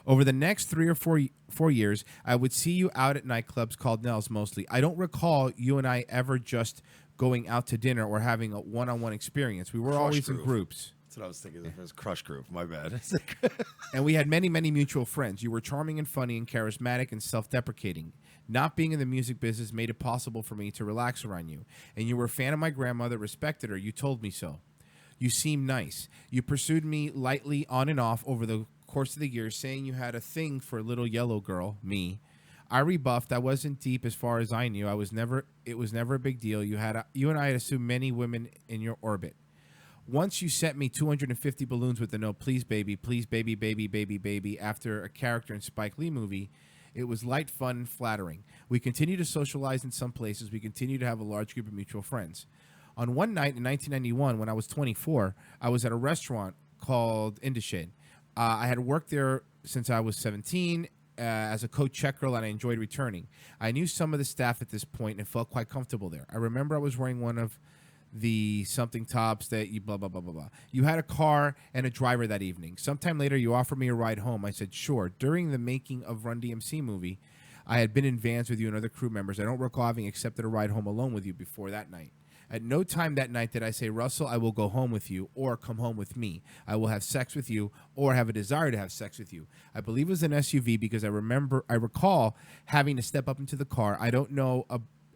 Over the next 3 or 4 years, I would see you out at nightclubs called Nels mostly. I don't recall you and I ever just going out to dinner or having a one-on-one experience. We were always in groups. That's what I was thinking. It was Crush Group. My bad. And we had many, many mutual friends. You were charming and funny and charismatic and self-deprecating. Not being in the music business made it possible for me to relax around you. And you were a fan of my grandmother, respected her. You told me so. You seemed nice. You pursued me lightly on and off over the course of the years, saying you had a thing for a little yellow girl, me. I rebuffed. I wasn't deep as far as I knew. It was never a big deal. You and I had assumed many women in your orbit. Once you sent me 250 balloons with the note, please baby, baby, baby, baby, after a character in Spike Lee movie. It was light, fun, and flattering. We continue to socialize in some places. We continue to have a large group of mutual friends. On one night in 1991, when I was 24, I was at a restaurant called Indushed. I had worked there since I was 17 as a coach check girl, and I enjoyed returning. I knew some of the staff at this point and felt quite comfortable there. I remember I was wearing one of the something tops that you blah, blah, blah, blah, blah. You had a car and a driver that evening. Sometime later, you offered me a ride home. I said, sure. During the making of Run DMC movie, I had been in vans with you and other crew members. I don't recall having accepted a ride home alone with you before that night. At no time that night did I say, Russell, I will go home with you or come home with me. I will have sex with you or have a desire to have sex with you. I believe it was an SUV because I recall having to step up into the car. I don't know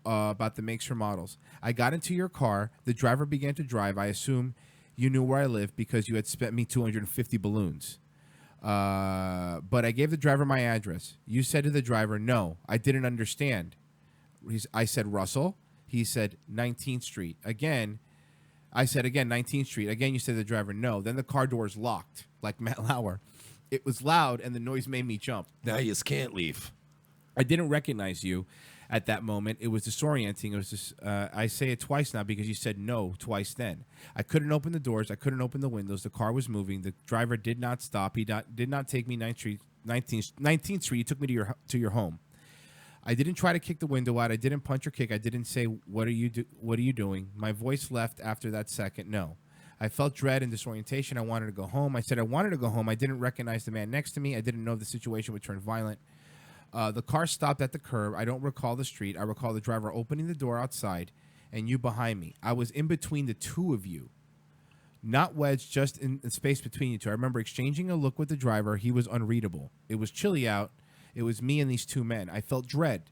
about the makes or models. I got into your car. The driver began to drive. I assume you knew where I lived because you had spent me 250 balloons. But I gave the driver my address. You said to the driver, no, I didn't understand. I said, Russell. He said 19th Street. Again, I said 19th Street. Again, you said to the driver, no. Then the car doors locked, like Matt Lauer. It was loud, and the noise made me jump. Now you just can't leave. I didn't recognize you at that moment. It was disorienting. It was just, I say it twice now because you said no twice then. I couldn't open the doors. I couldn't open the windows. The car was moving. The driver did not stop. He did not take me 19th Street. He took me to your home. I didn't try to kick the window out. I didn't punch or kick. I didn't say, what are you doing? My voice left after that second. No. I felt dread and disorientation. I wanted to go home. I said I wanted to go home. I didn't recognize the man next to me. I didn't know the situation would turn violent. The car stopped at the curb. I don't recall the street. I recall the driver opening the door outside and you behind me. I was in between the two of you. Not wedged, just in space between you two. I remember exchanging a look with the driver. He was unreadable. It was chilly out. It was me and these two men. I felt dread.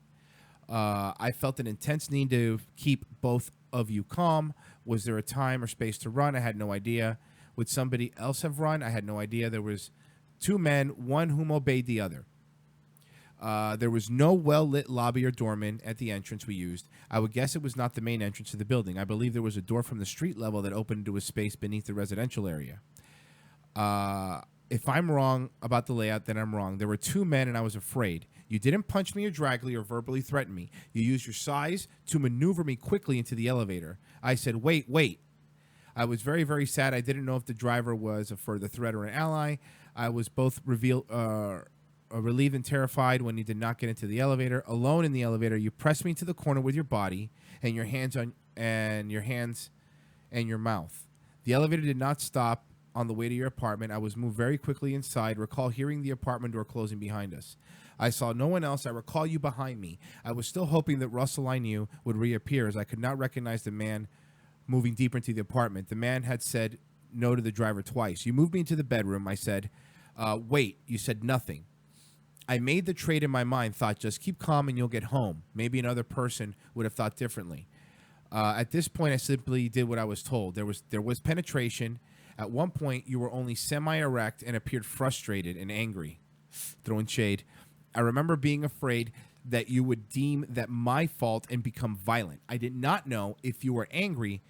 I felt an intense need to keep both of you calm. Was there a time or space to run? I had no idea. Would somebody else have run? I had no idea. There was two men, one whom obeyed the other. There was no well-lit lobby or doorman at the entrance we used. I would guess it was not the main entrance to the building. I believe there was a door from the street level that opened into a space beneath the residential area. If I'm wrong about the layout, then I'm wrong. There were two men, and I was afraid. You didn't punch me or drag me or verbally threaten me. You used your size to maneuver me quickly into the elevator. I said, wait. I was very, very sad. I didn't know if the driver was a further threat or an ally. I was both relieved and terrified when you did not get into the elevator. Alone in the elevator, you pressed me to the corner with your body and your hands and your mouth. The elevator did not stop on the way to your apartment. I was moved very quickly inside. Recall hearing the apartment door closing behind us. I saw no one else. I recall you behind me. I was still hoping that Russell I knew would reappear, as I could not recognize the man moving deeper into the apartment. The man had said no to the driver twice. You moved me into the bedroom. I said, wait. You said nothing. I made the trade in my mind, thought just keep calm and you'll get home. Maybe another person would have thought differently. At this point, I simply did what I was told. There was penetration. At one point, you were only semi-erect and appeared frustrated and angry, throwing shade. I remember being afraid that you would deem that my fault and become violent. I did not know if you were angry,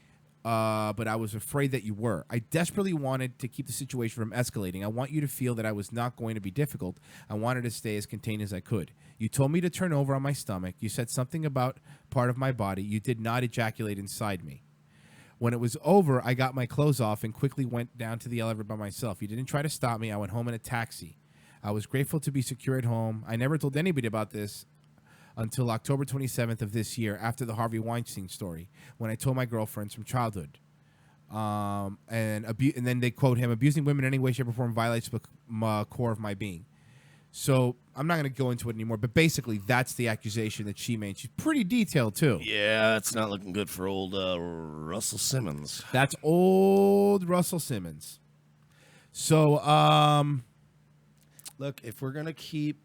but I was afraid that you were. I desperately wanted to keep the situation from escalating. I want you to feel that I was not going to be difficult. I wanted to stay as contained as I could. You told me to turn over on my stomach. You said something about part of my body. You did not ejaculate inside me. When it was over, I got my clothes off and quickly went down to the elevator by myself. You didn't try to stop me. I went home in a taxi. I was grateful to be secure at home. I never told anybody about this until October 27th of this year after the Harvey Weinstein story, when I told my girlfriends from childhood. And then they quote him, abusing women in any way, shape, or form violates the core of my being. So I'm not going to go into it anymore, but basically that's the accusation that she made. She's pretty detailed, too. Yeah, that's not looking good for old Russell Simmons. That's old Russell Simmons. So, look, if we're going to keep...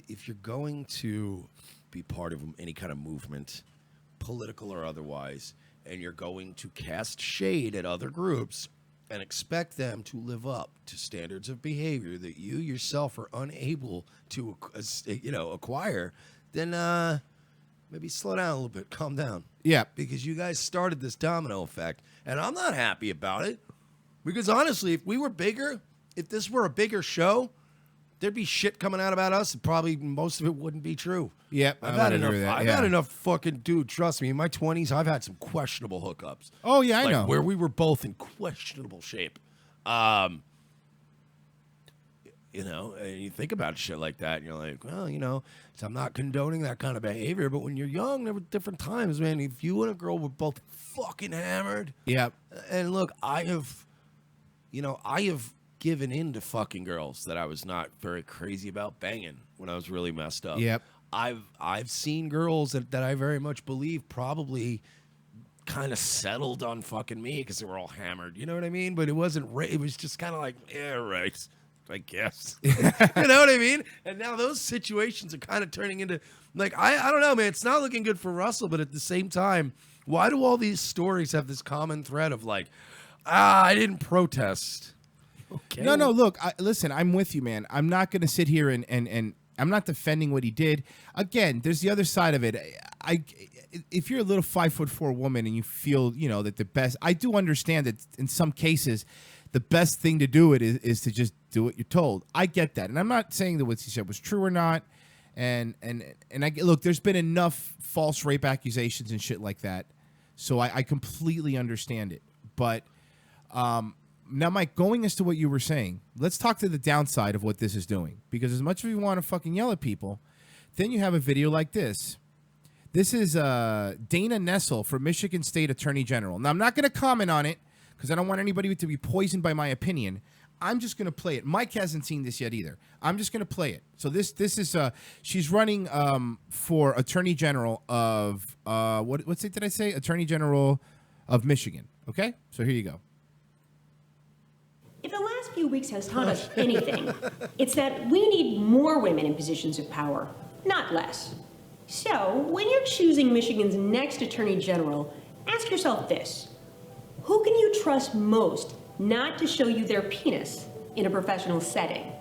If you're going to be part of any kind of movement, political or otherwise, and you're going to cast shade at other groups and expect them to live up to standards of behavior that you yourself are unable to, acquire, then maybe slow down a little bit, calm down. Yeah. Because you guys started this domino effect, and I'm not happy about it. Because honestly, if we were bigger, if this were a bigger show, there'd be shit coming out about us, and probably most of it wouldn't be true. Yep, I've had enough fucking, dude, trust me, in my 20s, I've had some questionable hookups. Oh, yeah, I know. Where we were both in questionable shape. And you think about shit like that, and you're like, well, so I'm not condoning that kind of behavior, but when you're young, there were different times, man. If you and a girl were both fucking hammered. Yep. And look, I have given in to fucking girls that I was not very crazy about banging when I was really messed up. Yep. I've seen girls that I very much believe probably kind of settled on fucking me because they were all hammered. You know what I mean? But it wasn't. It was just kind of like, yeah, right, I guess. You know what I mean? And now those situations are kind of turning into like I don't know, man. It's not looking good for Russell, but at the same time, why do all these stories have this common thread of like, I didn't protest. Okay. No, look, listen, I'm with you, man. I'm not going to sit here and I'm not defending what he did. Again, there's the other side of it. If you're a little 5'4" woman and you feel, that the best, I do understand that in some cases, the best thing to do is to just do what you're told. I get that. And I'm not saying that what he said was true or not. And look, there's been enough false rape accusations and shit like that. So I completely understand it. But, now, Mike, going as to what you were saying, let's talk to the downside of what this is doing. Because as much as we want to fucking yell at people, then you have a video like this. This is Dana Nessel for Michigan State Attorney General. Now, I'm not going to comment on it because I don't want anybody to be poisoned by my opinion. I'm just going to play it. Mike hasn't seen this yet either. I'm just going to play it. So this is she's running for Attorney General of what state did I say? Attorney General of Michigan. Okay, so here you go. If the last few weeks has taught us anything, it's that we need more women in positions of power, not less. So, when you're choosing Michigan's next Attorney General, ask yourself this. Who can you trust most not to show you their penis in a professional setting?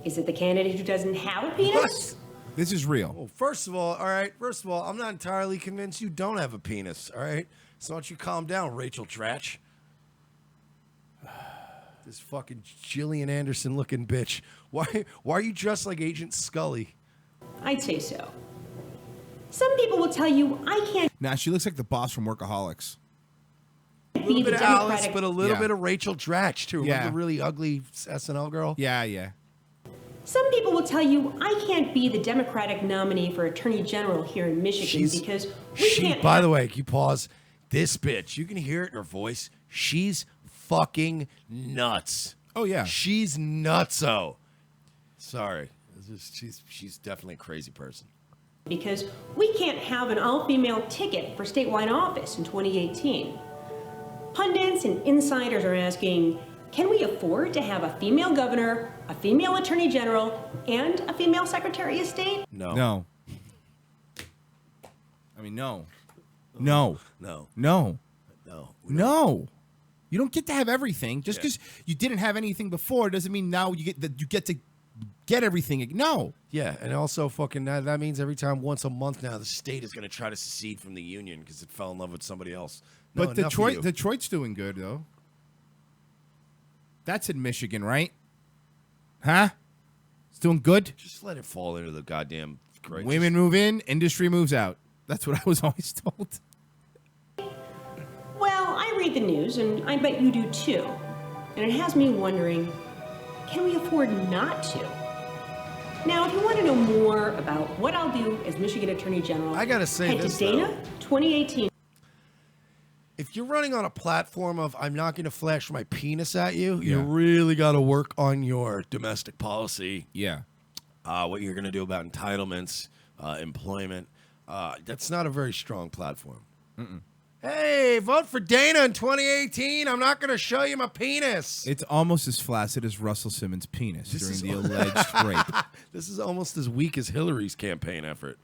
Is it the candidate who doesn't have a penis? What? This is real. Well, first of all, I'm not entirely convinced you don't have a penis, all right? So why don't you calm down, Rachel Dratch? This fucking Gillian Anderson looking bitch. Why are you dressed like Agent Scully? I'd say so. Some people will tell you I can't. Now she looks like the boss from Workaholics. A little bit of Alice, but a little bit of Rachel Dratch too. Yeah. Remember the really ugly SNL girl? Yeah. Some people will tell you I can't be the Democratic nominee for Attorney General here in Michigan because we can't. By the way, can you pause? This bitch, you can hear it in her voice. She's fucking nuts. Oh yeah, she's nutso. Sorry, she's definitely a crazy person. Because we can't have an all-female ticket for statewide office in 2018. Pundits and insiders are asking, can we afford to have a female governor, a female attorney general, and a female secretary of state? No. I mean, no. You don't get to have everything. Just because you didn't have anything before doesn't mean now you get to get everything. No. Yeah, and also fucking that means every time once a month now the state is going to try to secede from the union because it fell in love with somebody else. No, but Detroit's doing good though. That's in Michigan, right? Huh? It's doing good. Just let it fall into the goddamn great. Women move in, industry moves out. That's what I was always told. Well, I read the news, and I bet you do too. And it has me wondering, can we afford not to? Now, if you want to know more about what I'll do as Michigan Attorney General, I gotta say head this, to Dana though. 2018. If you're running on a platform of I'm not going to flash my penis at you, you really got to work on your domestic policy. Yeah. What you're going to do about entitlements, employment. That's not a very strong platform. Hey, vote for Dana in 2018. I'm not going to show you my penis. It's almost as flaccid as Russell Simmons' penis during the alleged rape. This is almost as weak as Hillary's campaign effort.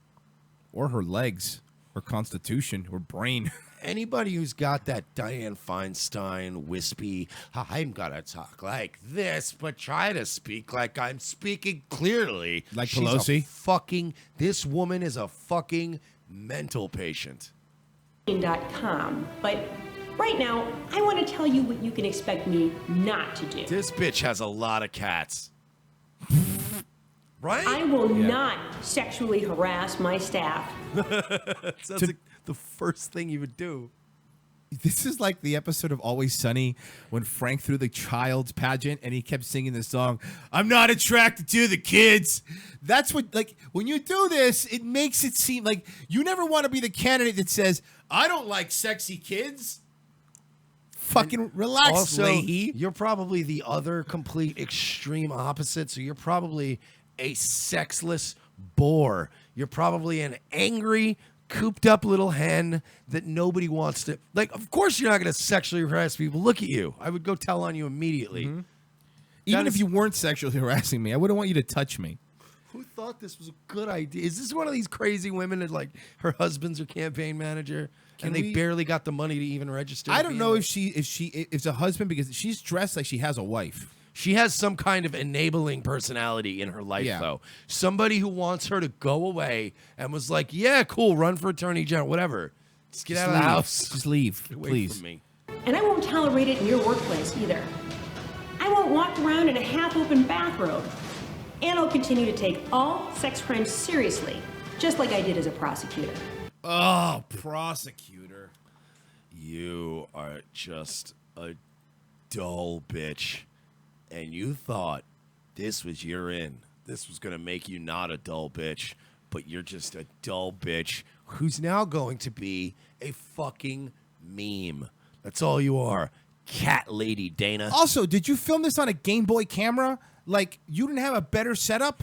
Or her legs, her constitution, her brain. Anybody who's got that Dianne Feinstein wispy, I'm gonna talk like this, but try to speak like I'm speaking clearly. Like She's Pelosi? This woman is a fucking mental patient. .com. But right now, I want to tell you what you can expect me not to do. This bitch has a lot of cats. Right? I will not sexually harass my staff. Sounds like the first thing you would do. This is like the episode of Always Sunny when Frank threw the child's pageant and he kept singing the song, I'm not attracted to the kids. That's what, like, when you do this, it makes it seem like you never want to be the candidate that says, I don't like sexy kids. Fucking relax, Also, Leahy. you're probably the other complete extreme opposite. So you're probably a sexless bore. You're probably an angry, cooped up little hen that nobody wants to. Like, of course you're not going to sexually harass people. Look at you. I would go tell on you immediately. Even if you weren't sexually harassing me, I wouldn't want you to touch me. Who thought this was a good idea? Is this one of these crazy women that, like, her husband's her campaign manager and they barely got the money to even register? I don't know if it's a husband because she's dressed like she has a wife. She has some kind of enabling personality in her life, though. Somebody who wants her to go away and was like, yeah, cool, run for attorney general, whatever. Just get out of the house. Just leave, Get away please. from me. And I won't tolerate it in your workplace either. I won't walk around in a half-open bathrobe. And I'll continue to take all sex crimes seriously, just like I did as a prosecutor. Oh, prosecutor. You are just a dull bitch. And you thought this was your in. This was going to make you not a dull bitch, but you're just a dull bitch who's now going to be a fucking meme. That's all you are. Cat lady Dana. Also, did you film this on a Game Boy camera? Like, you didn't have a better setup?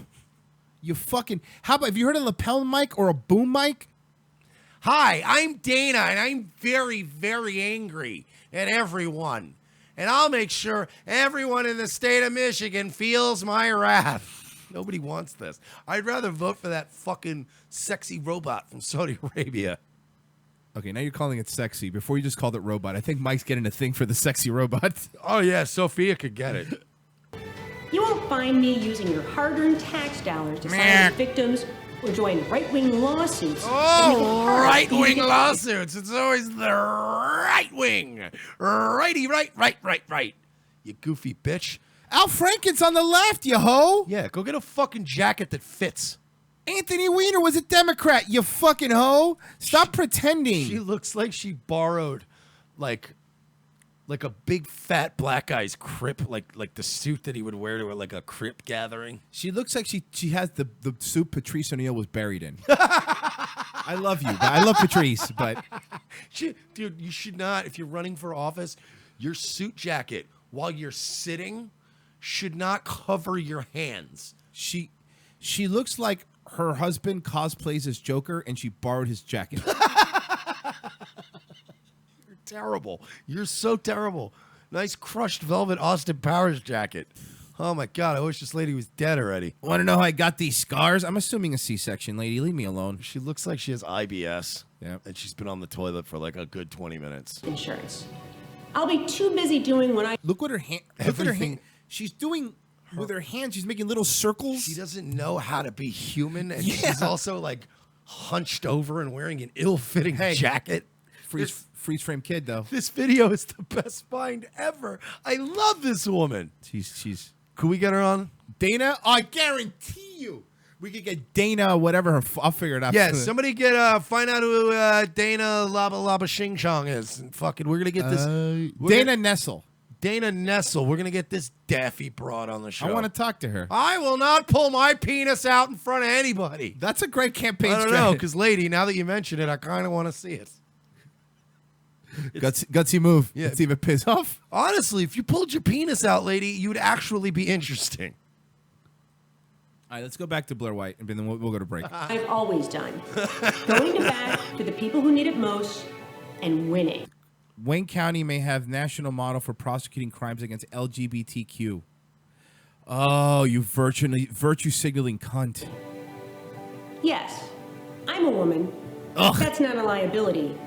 You fucking... How about... Have you heard of a lapel mic or a boom mic? Hi, I'm Dana, and I'm very, very angry at everyone. And I'll make sure everyone in the state of Michigan feels my wrath. Nobody wants this. I'd rather vote for that fucking sexy robot from Saudi Arabia. Okay, now you're calling it sexy. Before you just called it robot. I think Mike's getting a thing for the sexy robot. Oh, yeah, Sophia could get it. You won't find me using your hard-earned tax dollars to silence victims or join right-wing lawsuits. Oh, right-wing lawsuits. It's always the right wing. Righty, right. You goofy bitch. Al Franken's on the left, you hoe. Yeah, go get a fucking jacket that fits. Anthony Weiner was a Democrat, you fucking hoe. Stop pretending. She looks like she borrowed, like a big fat black guy's crip, like the suit that he would wear to like a crip gathering. She looks like she has the suit Patrice O'Neill was buried in. I love you. I love Patrice, but... Dude, you should not, if you're running for office, your suit jacket, while you're sitting, should not cover your hands. She looks like her husband cosplays as Joker, and she borrowed his jacket. You're terrible. You're so terrible. Nice crushed velvet Austin Powers jacket. Oh, my God. I wish this lady was dead already. Want to know how I got these scars? I'm assuming a C-section, lady. Leave me alone. She looks like she has IBS. Yeah. And she's been on the toilet for like a good 20 minutes. Insurance. I'll be too busy doing what I... Look what her hand... Look at her hand. She's doing... With her hands, she's making little circles. She doesn't know how to be human, and she's also like hunched over and wearing an ill-fitting jacket. Freeze frame kid, though. This video is the best find ever. I love this woman. She's. Could we get her on? Dana? I guarantee you, we could get Dana, whatever. I'll figure it out. Yeah, somebody get find out who Dana Laba Laba Shing Chong is. And fucking, we're gonna get this. Dana Nessel. Dana Nessel. We're going to get this daffy broad on the show. I want to talk to her. I will not pull my penis out in front of anybody. That's a great campaign I don't strategy. know, because, lady, now that you mention it, I kind of want to see it. Gutsy move. Yeah. Let's see if it piss off. Honestly, if you pulled your penis out, lady, you would actually be interesting. All right, let's go back to Blair White, and then we'll go to break. I've always done. Going to bat for the people who need it most and winning. Wayne County may have national model for prosecuting crimes against LGBTQ. Oh, you virtue signaling cunt. Yes, I'm a woman. Ugh. That's not a liability.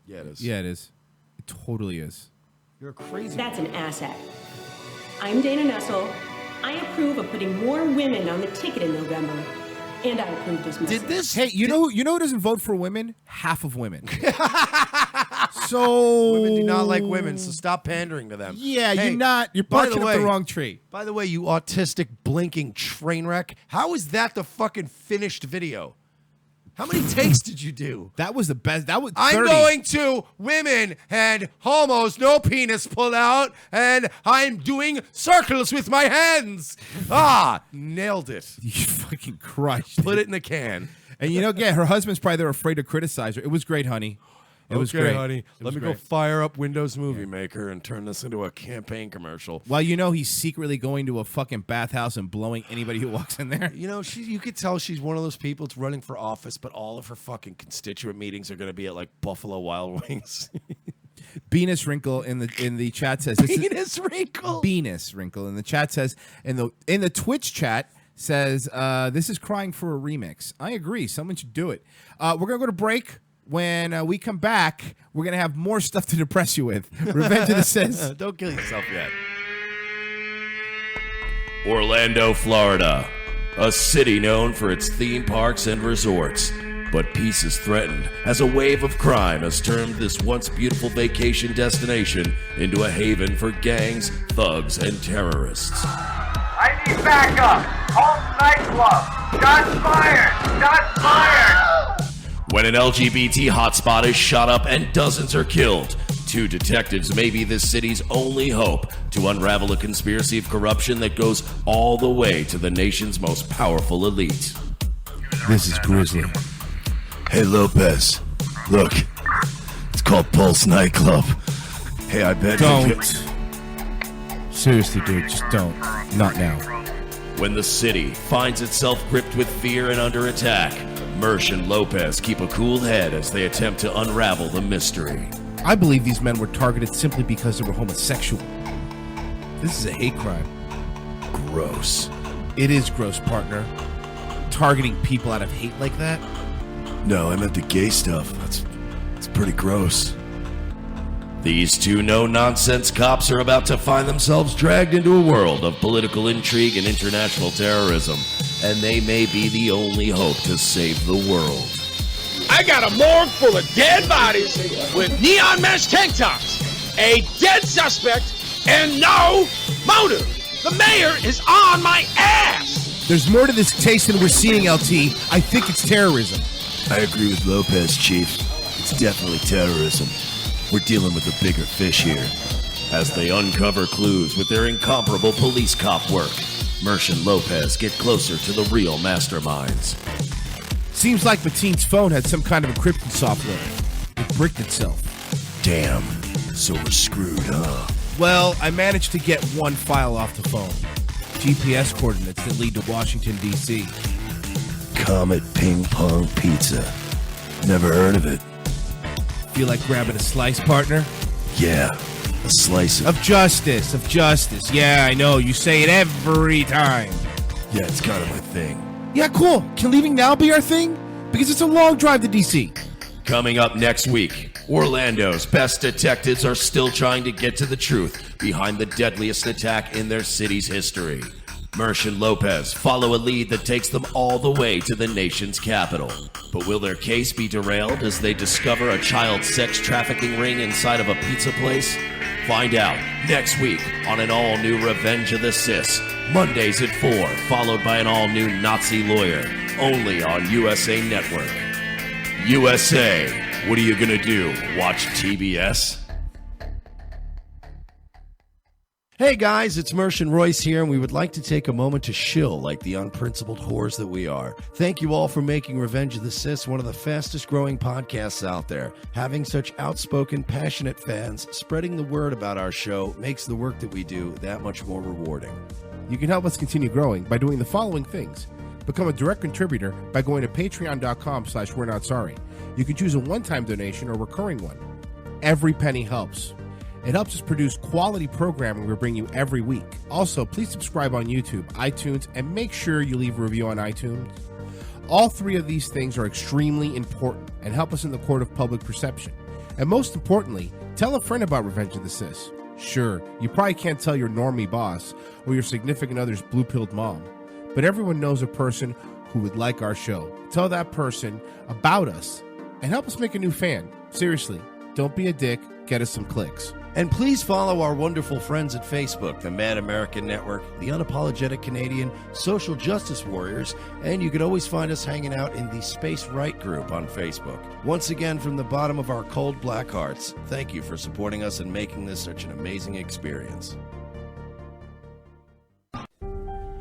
Yeah, it is. Yeah, it is. It totally is. You're crazy. That's an asset. I'm Dana Nessel. I approve of putting more women on the ticket in November. And I approve this message. Hey, you know who doesn't vote for women? Half of women. So women do not like women, so stop pandering to them. Yeah, Hey, you're by barking up the wrong tree. By the way, you autistic blinking train wreck, how is that the fucking finished video? How many takes did you do? That was the best. That was 30. I'm going to women and homos, no penis pulled out, and I'm doing circles with my hands. Nailed it. You fucking crushed. Put it in the can. And her husband's probably there afraid to criticize her. It was great, honey. It was great, honey. It Let was me great. go fire up Windows Movie Maker and turn this into a campaign commercial. Well, he's secretly going to a fucking bathhouse and blowing anybody who walks in there. You could tell she's one of those people that's running for office, but all of her fucking constituent meetings are going to be at like Buffalo Wild Wings. Venus Wrinkle in the chat says Venus Wrinkle. Venus Wrinkle in the chat says in the Twitch chat says this is crying for a remix. I agree. Someone should do it. We're gonna go to break. When we come back, we're going to have more stuff to depress you with. Revenge of the Sis. Don't kill yourself yet. Orlando, Florida, a city known for its theme parks and resorts. But peace is threatened as a wave of crime has turned this once beautiful vacation destination into a haven for gangs, thugs, and terrorists. I need backup. Home nightclub. Shots fired. Shots fired. When an LGBT hotspot is shot up and dozens are killed, two detectives may be this city's only hope to unravel a conspiracy of corruption that goes all the way to the nation's most powerful elite. This is Grizzly. Hey, Lopez. Look, it's called Pulse Nightclub. Hey, I bet Don't. Seriously, dude, just don't. Not now. When the city finds itself gripped with fear and under attack, Mersh and Lopez keep a cool head as they attempt to unravel the mystery. I believe these men were targeted simply because they were homosexual. This is a hate crime. Gross. It is gross, partner. Targeting people out of hate like that? No, I meant the gay stuff. That's pretty gross. These two no-nonsense cops are about to find themselves dragged into a world of political intrigue and international terrorism, and they may be the only hope to save the world. I got a morgue full of dead bodies with neon mesh tank tops, a dead suspect, and no motive. The mayor is on my ass. There's more to this case than we're seeing, LT. I think it's terrorism. I agree with Lopez, Chief. It's definitely terrorism. We're dealing with a bigger fish here. As they uncover clues with their incomparable police cop work, Mersh and Lopez get closer to the real masterminds. Seems like Mateen's phone had some kind of encryption software. It bricked itself. Damn. So we're screwed, huh? Well, I managed to get one file off the phone. GPS coordinates that lead to Washington, D.C. Comet Ping Pong Pizza. Never heard of it. Feel like grabbing a slice, partner? Yeah, a slice of justice. Yeah, I know. You say it every time. Yeah, it's kind of my thing. Yeah, cool. Can leaving now be our thing? Because it's a long drive to D.C. Coming up next week, Orlando's best detectives are still trying to get to the truth behind the deadliest attack in their city's history. Mersh and Lopez follow a lead that takes them all the way to the nation's capital. But will their case be derailed as they discover a child sex trafficking ring inside of a pizza place? Find out next week on an all-new Revenge of the Sis. Mondays at 4, followed by an all-new Nazi lawyer. Only on USA Network. USA, what are you gonna do? Watch TBS? Hey guys, it's Mersh and Royce here, and we would like to take a moment to shill like the unprincipled whores that we are. Thank you all for making Revenge of the Sis one of the fastest growing podcasts out there. Having such outspoken, passionate fans spreading the word about our show makes the work that we do that much more rewarding. You can help us continue growing by doing the following things. Become a direct contributor by going to patreon.com/we're not sorry. You can choose a one-time donation or recurring one. Every penny helps. It helps us produce quality programming we bring you every week. Also, please subscribe on YouTube, iTunes, and make sure you leave a review on iTunes. All three of these things are extremely important and help us in the court of public perception. And most importantly, tell a friend about Revenge of the Sis. Sure, you probably can't tell your normie boss or your significant other's blue-pilled mom, but everyone knows a person who would like our show. Tell that person about us and help us make a new fan. Seriously, don't be a dick, get us some clicks. And please follow our wonderful friends at Facebook, the Mad American Network, the Unapologetic Canadian, Social Justice Warriors, and you can always find us hanging out in the Space Right group on Facebook. Once again, from the bottom of our cold black hearts, thank you for supporting us and making this such an amazing experience.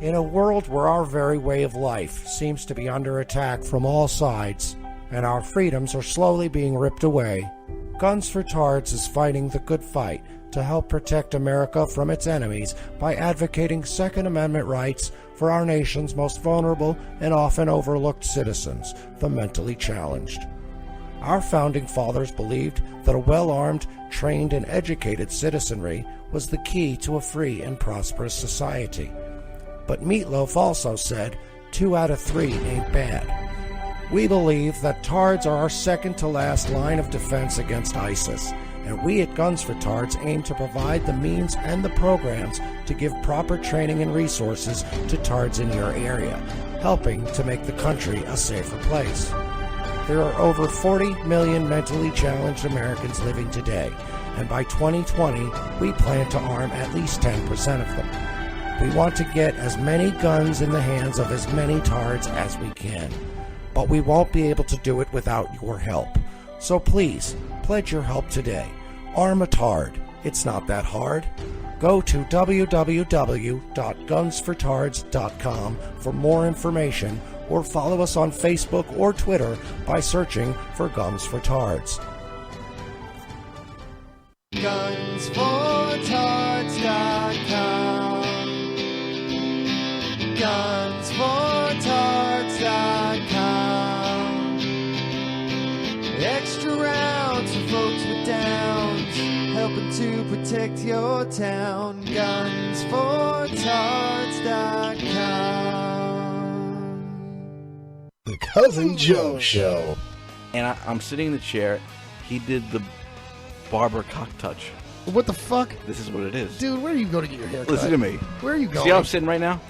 In a world where our very way of life seems to be under attack from all sides, and our freedoms are slowly being ripped away, Guns for Tards is fighting the good fight to help protect America from its enemies by advocating Second Amendment rights for our nation's most vulnerable and often overlooked citizens, the mentally challenged. Our founding fathers believed that a well-armed, trained, and educated citizenry was the key to a free and prosperous society. But Meatloaf also said, 2 out of 3 ain't bad. We believe that Tards are our second-to-last line of defense against ISIS, and we at Guns for Tards aim to provide the means and the programs to give proper training and resources to Tards in your area, helping to make the country a safer place. There are over 40 million mentally challenged Americans living today, and by 2020, we plan to arm at least 10% of them. We want to get as many guns in the hands of as many Tards as we can. But we won't be able to do it without your help. So please, pledge your help today. Arm a Tard. It's not that hard. Go to www.gunsfortards.com for more information, or follow us on Facebook or Twitter by searching for Guns for Tards. Gunsfortards.com. Gunsfortards.com. Extra rounds for folks with downs, helping to protect your town. Gunsfortards.com. The Cousin Joe Show. And I'm sitting in the chair. He did the barber cock touch. What the fuck? This is what it is. Dude, where are you going to get your hair cut? Listen to me. Where are you going? See how I'm sitting right now?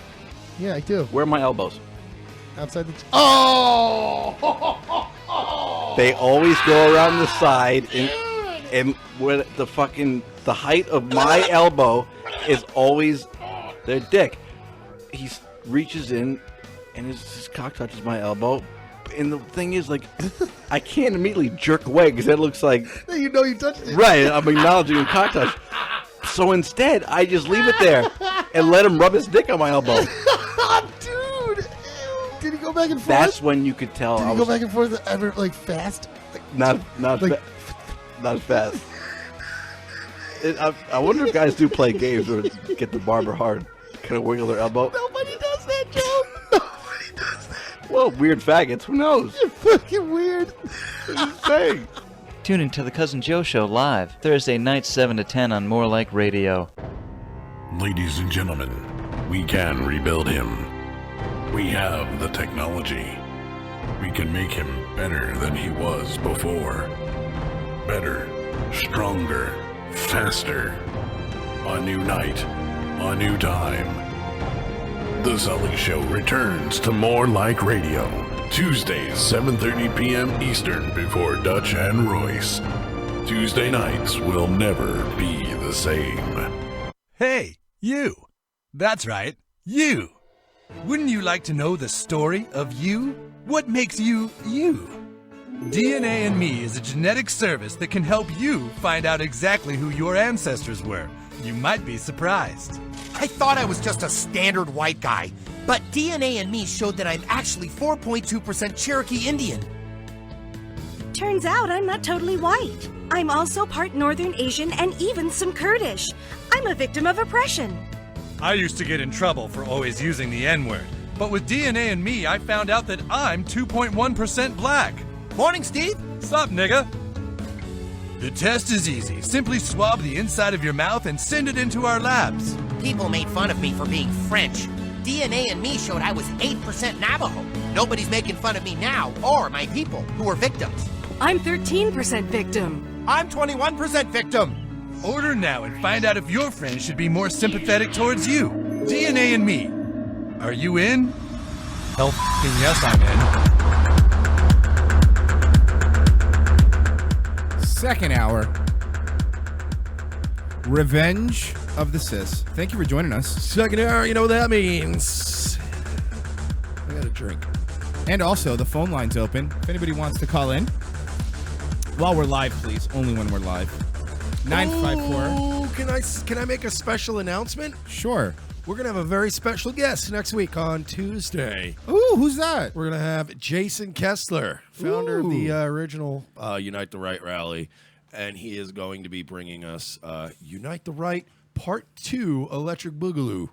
Yeah, I do. Where are my elbows? Outside the... Oh! They always go around the side, and where the height of my elbow is always their dick. He reaches in, and his cock touches my elbow. And the thing is, like, I can't immediately jerk away because that looks like... You know you touched it. Right, I'm acknowledging a cock touch. So instead, I just leave it there and let him rub his dick on my elbow. Dude! Did he go back and forth? That's when you could tell. Did he go back and forth ever, like, fast? Not fast. I wonder if guys do play games or get the barber hard, kind of wiggle their elbow. Nobody does that, Joe. Nobody does that. Well, weird faggots. Who knows? You're fucking weird. I'm just saying. Tune in to the Cousin Joe Show live Thursday nights 7 to 10 on More Like Radio. Ladies and gentlemen, we can rebuild him. We have the technology. We can make him better than he was before. Better, stronger, faster. A new night, a new time. The Sully Show returns to More Like Radio. Tuesdays, 7:30 p.m. Eastern before Dutch and Royce. Tuesday nights will never be the same. Hey, you. That's right, you. Wouldn't you like to know the story of you? What makes you, you? DNA and Me is a genetic service that can help you find out exactly who your ancestors were. You might be surprised. I thought I was just a standard white guy, but DNA and Me showed that I'm actually 4.2% Cherokee Indian. Turns out I'm not totally white. I'm also part Northern Asian and even some Kurdish. I'm a victim of oppression. I used to get in trouble for always using the N-word, but with DNA and Me, I found out that I'm 2.1% black. Morning, Steve. Sup, nigga? The test is easy. Simply swab the inside of your mouth and send it into our labs. People made fun of me for being French. DNA and Me showed I was 8% Navajo. Nobody's making fun of me now, or my people, who were victims. I'm 13% victim. I'm 21% victim. Order now and find out if your friends should be more sympathetic towards you. DNA and Me. Are you in? Hell f***ing yes, I'm in. Second hour. Revenge of the Cis. Thank you for joining us. Second hour, you know what that means. I got a drink. And also, the phone line's open. If anybody wants to call in, while we're live, please. Only when we're live. 954. Can I make a special announcement? Sure. We're going to have a very special guest next week on Tuesday. Ooh, who's that? We're going to have Jason Kessler, founder of the original Unite the Right rally. And he is going to be bringing us Unite the Right Part 2 Electric Boogaloo.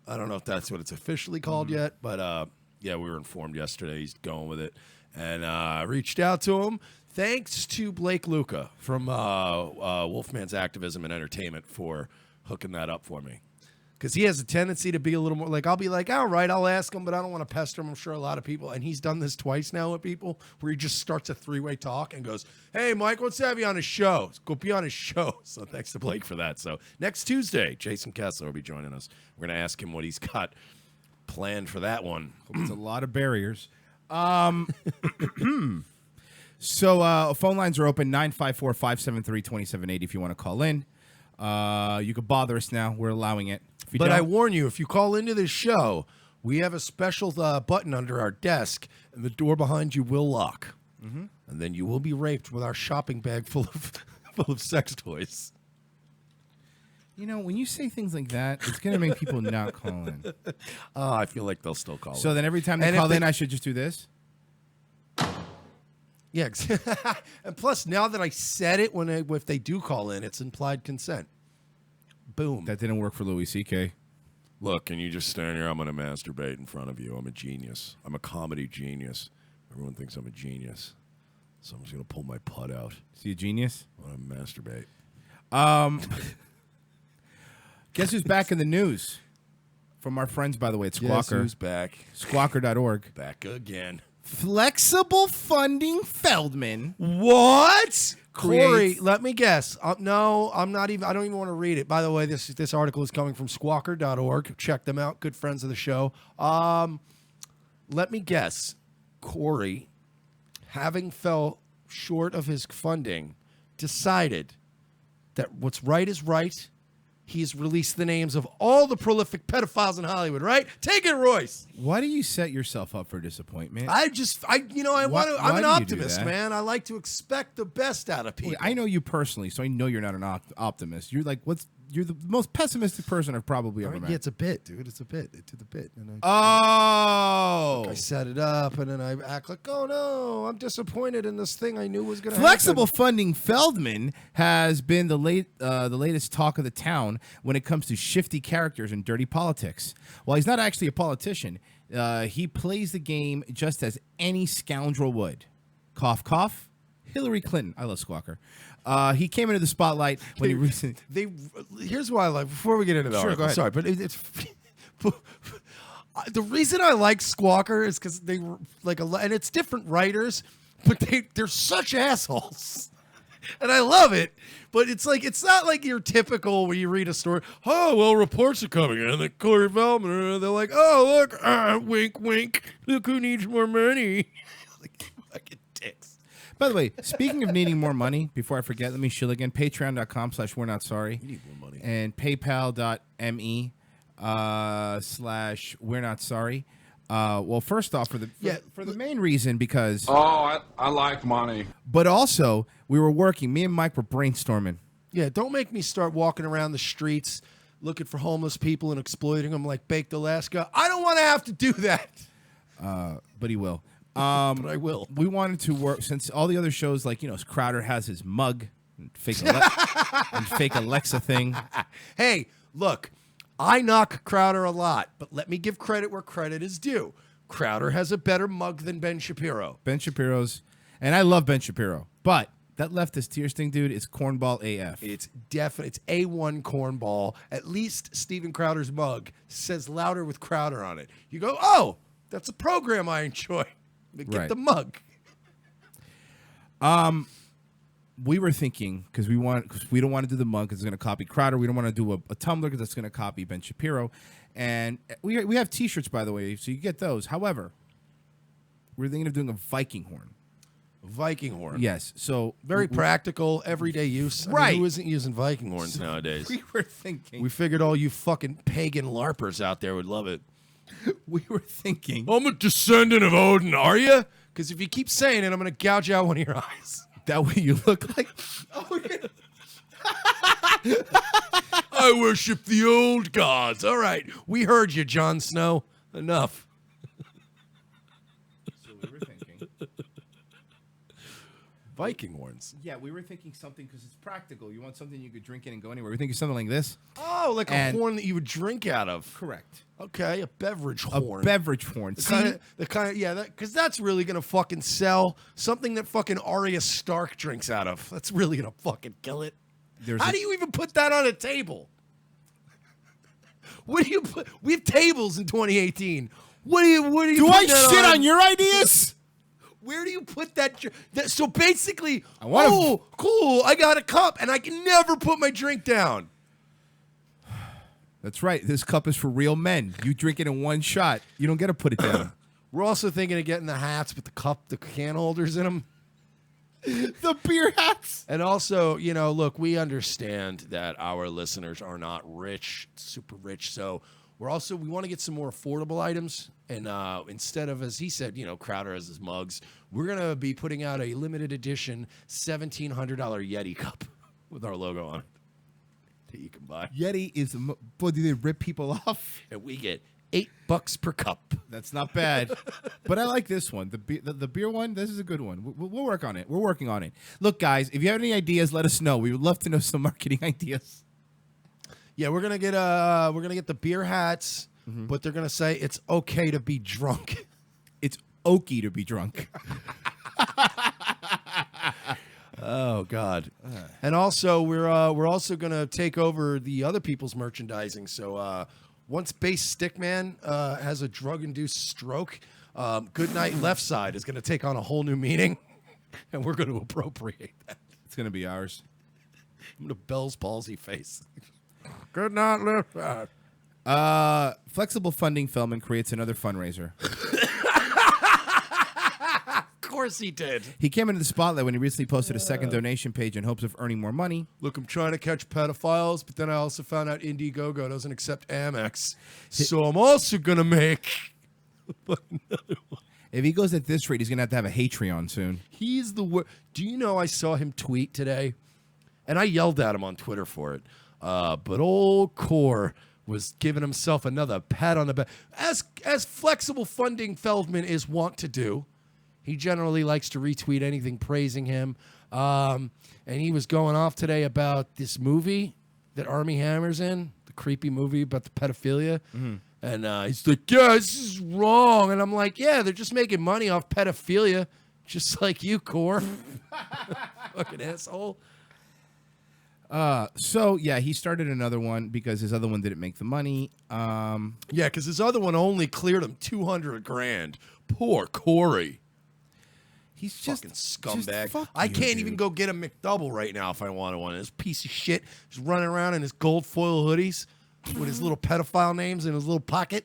I don't know if that's what it's officially called yet, but yeah, we were informed yesterday he's going with it. And I reached out to him. Thanks to Blake Luca from Wolfman's Activism and Entertainment for hooking that up for me. Because he has a tendency to be a little more like, I'll be like, all right, I'll ask him, but I don't want to pester him. I'm sure a lot of people, and he's done this twice now with people, where he just starts a three-way talk and goes, hey, Mike, let's have you on his show. Go be on his show. So thanks to Blake for that. So next Tuesday, Jason Kessler will be joining us. We're going to ask him what he's got planned for that one. It's a lot of barriers. So phone lines are open, 954-573-2780 if you want to call in. You can bother us now. We're allowing it. But I warn you, if you call into this show, we have a special button under our desk, and the door behind you will lock. Mm-hmm. And then you will be raped with our shopping bag full of sex toys. You know, when you say things like that, it's going to make people not call in. I feel like they'll still call in. So then every time they call in, I should just do this? Yeah. And plus, now that I said it, if they do call in, it's implied consent. Boom. That didn't work for Louis C.K. Look, can you just stand here? I'm going to masturbate in front of you. I'm a genius. I'm a comedy genius. Everyone thinks I'm a genius. So I'm just going to pull my putt out. Is he a genius? When I masturbate. Guess who's back in the news? From our friends, by the way, it's Squawker. Guess who's back? Squawker.org. Back again. Flexible funding Feldman. What? Corey, let me guess. No, I'm not even. I don't even want to read it. By the way, this article is coming from squawker.org. Check them out. Good friends of the show. Let me guess. Corey, having fell short of his funding, decided that what's right is right. He's released the names of all the prolific pedophiles in Hollywood, right? Take it, Royce. Why do you set yourself up for disappointment? I'm an optimist, man. I like to expect the best out of people. I know you personally, so I know you're not an optimist. You're like, you're the most pessimistic person I've probably ever met. Yeah, it's a bit, dude. It's a bit. It's a bit. And I set it up, and then I act like, oh no, I'm disappointed in this thing I knew was going to happen. Flexible funding Feldman has been the latest talk of the town when it comes to shifty characters and dirty politics. While he's not actually a politician, he plays the game just as any scoundrel would. Cough, cough. Hillary Clinton. I love Squawker. He came into the spotlight when he recently. Here's why I like. Before we get into the Sure, article, go ahead. sorry, but it's the reason I like Squawker is because they were like and it's different writers, but they're such assholes, and I love it. But it's not like your typical where you read a story. Oh well, reports are coming in that Corey Feldman. They're like, oh look, wink, wink. Look who needs more money. Like fucking dicks. By the way, speaking of needing more money, before I forget, let me shill again. Patreon.com/We're Not Sorry. You need more money. And PayPal.me/We're Not Sorry. Well, first off, for the main reason, because I like money. but also we were working. Me and Mike were brainstorming. Yeah, don't make me start walking around the streets looking for homeless people and exploiting them like Baked Alaska. I don't want to have to do that. But he will. But I will. We wanted to work since all the other shows, like Crowder has his mug, and fake Alexa thing. Hey, look, I knock Crowder a lot, but let me give credit where credit is due. Crowder has a better mug than Ben Shapiro. Ben Shapiro's, and I love Ben Shapiro, but that leftist tears thing, dude, is cornball AF. It's definitely, it's A1 cornball. At least Steven Crowder's mug says Louder with Crowder on it. You go, oh, that's a program I enjoy. Get Right. the mug. We were thinking because we don't want to do the mug because it's going to copy Crowder. We don't want to do a tumbler because that's going to copy Ben Shapiro, and we have T-shirts, by the way, so you get those. However, we're thinking of doing a Viking horn. Viking horn. Yes. So Very practical, everyday use. I mean, Right. who isn't using Viking horns nowadays? We were thinking. We figured all you fucking pagan LARPers out there would love it. We were thinking. I'm a descendant of Odin, are you? Because if you keep saying it, I'm going to gouge out one of your eyes. That way you look like. I worship the old gods. All right. We heard you, Jon Snow. Enough. So we were thinking. Viking horns. Yeah, we were thinking something because it's practical. You want something you could drink in and go anywhere. We're thinking something like this. Oh, like And- a horn that you would drink out of. Correct. Okay, a beverage horn. A beverage horn. The kind of yeah, because that's really gonna fucking sell. Something that fucking Arya Stark drinks out of. That's really gonna fucking kill it. How do you even put that on a table? What do you put? We have tables in 2018. What do you? Do I put that shit on your ideas? Where do you put that? So basically, want cool. I got a cup, and I can never put my drink down. That's right. This cup is for real men. You drink it in one shot. You don't get to put it down. We're also thinking of getting the hats with the can holders in them. The beer hats. And also, look, we understand that our listeners are not rich, super rich. So we want to get some more affordable items. And instead of, as he said, Crowder has his mugs, we're going to be putting out a limited edition $1,700 Yeti cup with our logo on it that you can buy. Yeti is, boy, do they rip people off? And we get $8 per cup. That's not bad. But I like this one. The beer one, this is a good one. We'll work on it. We're working on it. Look, guys, if you have any ideas, let us know. We would love to know some marketing ideas. Yeah, we're gonna get the beer hats, but they're gonna say it's okay to be drunk. It's okie to be drunk. Oh God! And also, we're also gonna take over the other people's merchandising. So once Base Stickman has a drug-induced stroke, Good Night Left Side is gonna take on a whole new meaning, and we're gonna appropriate that. It's gonna be ours. I'm gonna Bell's palsy face. Good Night Left Side. Flexible Funding Feldman creates another fundraiser. Of course he did. He came into the spotlight when he recently posted a second donation page in hopes of earning more money. Look, I'm trying to catch pedophiles, but then I also found out Indiegogo doesn't accept Amex. So I'm also going to make another one. If he goes at this rate, he's going to have a Patreon soon. He's the worst. Do you know I saw him tweet today? And I yelled at him on Twitter for it. But old Core was giving himself another pat on the back. As Flexible Funding Feldman is wont to do. He generally likes to retweet anything praising him. And he was going off today about this movie that Armie Hammer's in, the creepy movie about the pedophilia. Mm-hmm. And he's like, yeah, this is wrong. And I'm like, yeah, they're just making money off pedophilia, just like you, Core. Fucking asshole. So, yeah, he started another one because his other one didn't make the money. Yeah, because his other one only cleared him $200,000. Poor Corey. He's just fucking scumbag. fuck I you, can't dude. even go get a McDouble right now if I wanted one. This piece of shit is running around in his gold foil hoodies with his little pedophile names in his little pocket.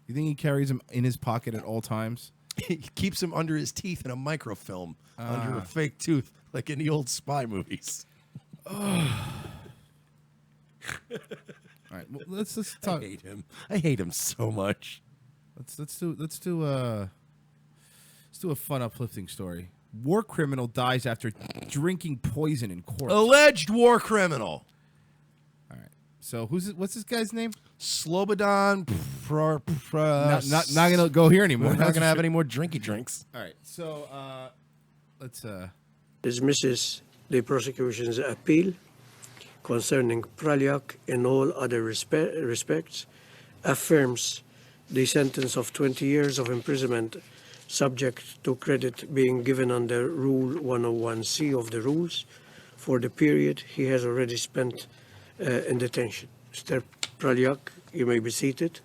You think he carries them in his pocket at all times? He keeps them under his teeth in a microfilm under a fake tooth, like in the old spy movies. All right, well, let's talk. I hate him. I hate him so much. Let's do a fun, uplifting story. War criminal dies after drinking poison in court. Alleged war criminal. All right. So what's this guy's name? Slobodan. Not gonna go here anymore. We're not gonna have any more drinky drinks. All right. So let's dismisses the prosecution's appeal concerning Pralyak in all other respects, affirms the sentence of 20 years of imprisonment subject to credit being given under Rule 101C of the rules for the period he has already spent in detention. Mr. Pralyak, you may be seated.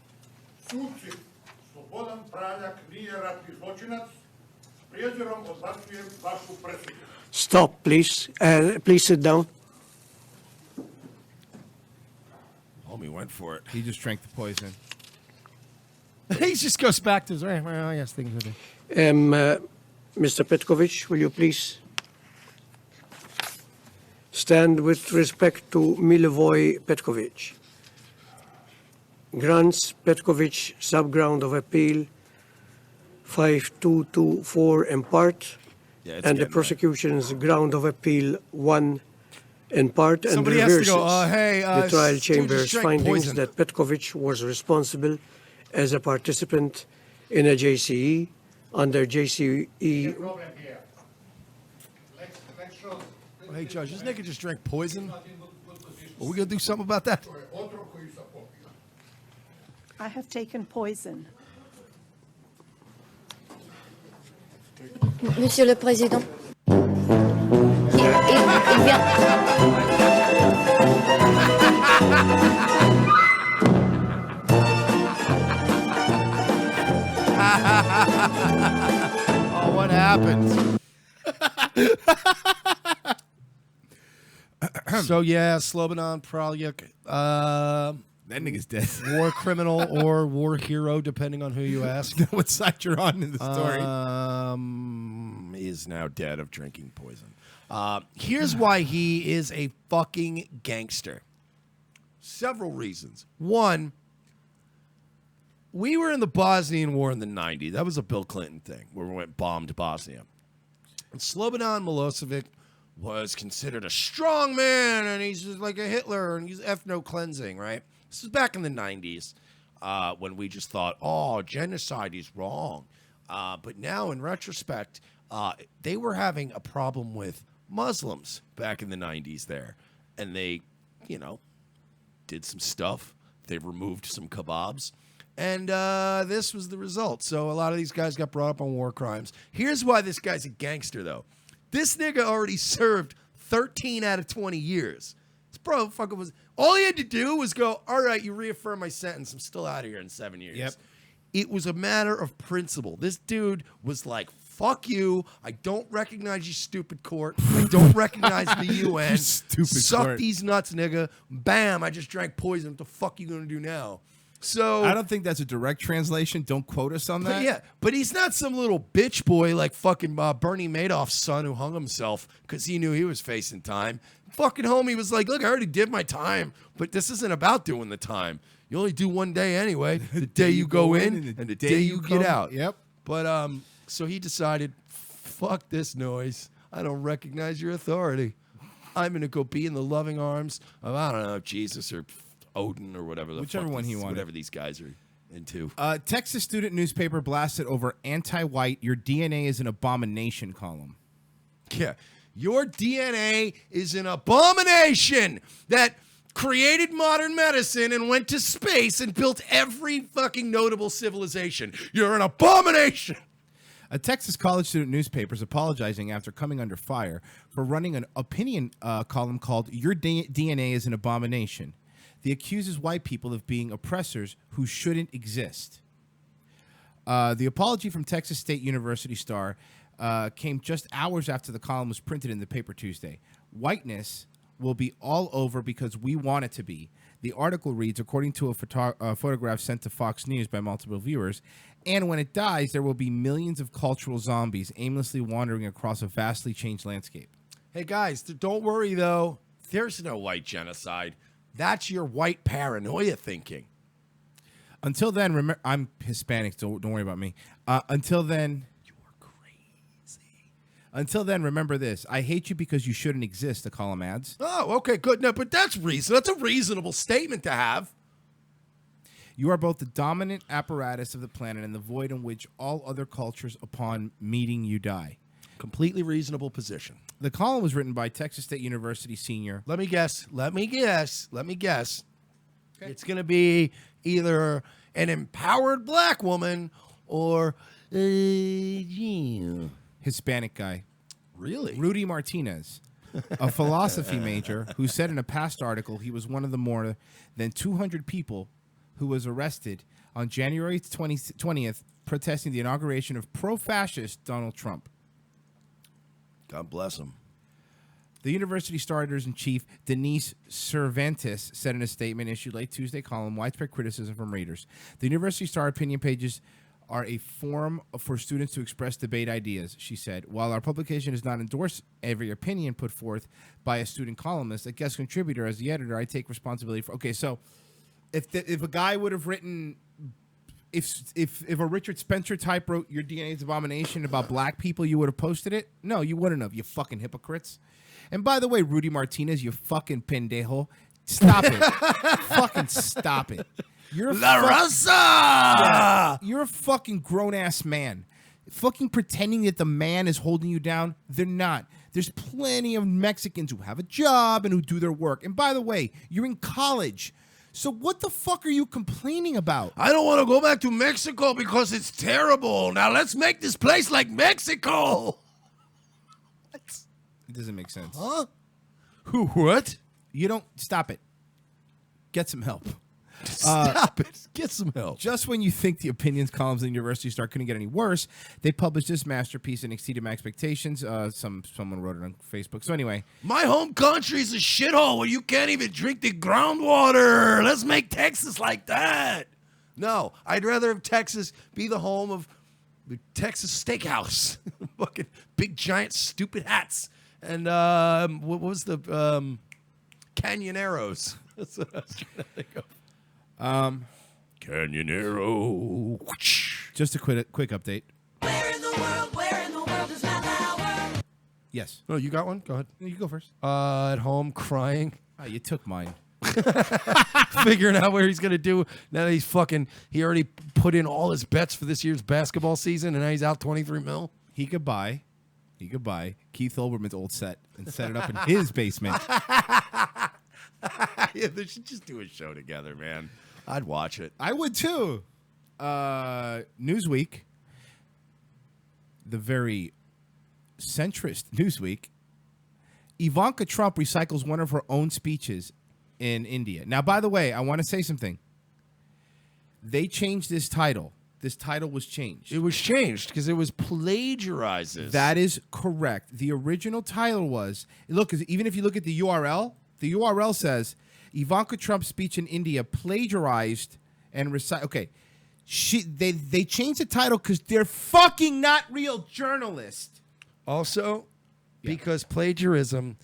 Stop, please. Please sit down. Homie went for it. He just drank the poison. He just goes back to his right. Well, yes, things are Mr. Petkovic, will you please stand with respect to Milivoy Petkovic? Grants Petkovic subground of appeal 5224 in part, and the prosecution's ground of appeal 1 in part, and Somebody has to reverses go, hey, the trial dude chamber's just drank findings poison. that Petkovic was responsible as a participant in a JCE under JCE. Hey, Judge, this nigga just drank poison. Are we gonna do something about that? I have taken poison. Monsieur le Président. Il Oh, what happened? So yeah, Slobodan Pralyak. That nigga's dead. War criminal or war hero, depending on who you ask. What side you're on in the story? Is now dead of drinking poison. Here's why he is a fucking gangster. Several reasons. One, we were in the Bosnian War in the 90s. That was a Bill Clinton thing where we went bombed Bosnia. And Slobodan Milosevic was considered a strong man, and he's just like a Hitler, and he's ethno-cleansing, right? This was back in the 90s when we just thought, oh, genocide is wrong. But now, in retrospect, they were having a problem with Muslims back in the 90s there. And they, did some stuff. They removed some kebabs. And this was the result. So a lot of these guys got brought up on war crimes. Here's why this guy's a gangster, though. This nigga already served 13 out of 20 years. This bro fucking was... All he had to do was go, all right, you reaffirm my sentence. I'm still out of here in 7 years. Yep. It was a matter of principle. This dude was like, fuck you. I don't recognize you, stupid court. I don't recognize the UN. Stupid Suck court. these nuts, nigga. Bam, I just drank poison. What the fuck you gonna do now? So I don't think that's a direct translation. Don't quote us on that. But yeah, but he's not some little bitch boy like fucking Bernie Madoff's son who hung himself because he knew he was facing time. Fucking homie was like, look, I already did my time, but this isn't about doing the time. You only do one day anyway. The day you go in and the day you get out. Yep. But so he decided, fuck this noise. I don't recognize your authority. I'm gonna go be in the loving arms of, I don't know, Jesus or Odin or whatever the Whichever fuck one he these- wanted. whatever these guys are into. Texas student newspaper blasted over anti-white, your DNA is an abomination column. Yeah. Your DNA is an abomination that created modern medicine and went to space and built every fucking notable civilization. You're an abomination. A Texas college student newspaper is apologizing after coming under fire for running an opinion column called Your DNA is an Abomination. The accuses white people of being oppressors who shouldn't exist. The apology from Texas State University Star came just hours after the column was printed in the paper Tuesday. Whiteness will be all over because we want it to be. The article reads, according to a photograph sent to Fox News by multiple viewers, and when it dies, there will be millions of cultural zombies aimlessly wandering across a vastly changed landscape. Hey, guys, don't worry, though. There's no white genocide. That's your white paranoia thinking. Until then, remember, I'm Hispanic, so don't worry about me. Until then, you are crazy. Until then, remember this: I hate you because you shouldn't exist. The column adds. Oh, okay, good. No, but that's reason. That's a reasonable statement to have. You are both the dominant apparatus of the planet and the void in which all other cultures, upon meeting you, die. Completely reasonable position. The column was written by Texas State University senior. Let me guess. Okay. It's going to be either an empowered black woman or Hispanic guy. Really? Rudy Martinez, a philosophy major who said in a past article he was one of the more than 200 people who was arrested on January 20th protesting the inauguration of pro-fascist Donald Trump. God bless him. The university starters-in-chief, Denise Cervantes, said in a statement issued late Tuesday column, widespread criticism from readers. The University Star opinion pages are a forum for students to express debate ideas, she said. While our publication does not endorse every opinion put forth by a student columnist, a guest contributor, as the editor, I take responsibility for... Okay, so if a guy would have written... If a Richard Spencer type wrote Your DNA is Abomination about black people, you would have posted it? No, you wouldn't have, you fucking hypocrites. And by the way, Rudy Martinez, you fucking pendejo, stop it. Fucking stop it. You're La Raza! Yeah, you're a fucking grown-ass man. Fucking pretending that the man is holding you down. They're not. There's plenty of Mexicans who have a job and who do their work. And by the way, you're in college. So what the fuck are you complaining about? I don't want to go back to Mexico because it's terrible. Now let's make this place like Mexico. It doesn't make sense. Huh? What? You don't... Stop it. Get some help. Stop it. Get some help. Just when you think the opinions columns in the University Star couldn't get any worse, they published this masterpiece and exceeded my expectations. Someone wrote it on Facebook. So anyway. My home country's a shithole where you can't even drink the groundwater. Let's make Texas like that. No, I'd rather have Texas be the home of the Texas Steakhouse. Fucking big, giant, stupid hats. And what was the Canyoneros? That's what I was trying to think of. Canyonero. Just a quick update. Where in the world is my power? Yes. Oh, you got one? Go ahead. You go first. At home crying. Oh, you took mine. Figuring out where he's going to do. Now that he already put in all his bets for this year's basketball season, and now he's out 23 mil. He could buy Keith Olbermann's old set and set it up in his basement. Yeah, they should just do a show together, man. I'd watch it. I would too. Newsweek, the very centrist Newsweek, Ivanka Trump recycles one of her own speeches in India. Now, by the way, I want to say something. They changed this title. This title was changed. It was changed because it was plagiarizes. That is correct. The original title was, look, even if you look at the URL says Ivanka Trump's speech in India plagiarized and recited. Okay, they changed the title because they're fucking not real journalists. Also, because plagiarism,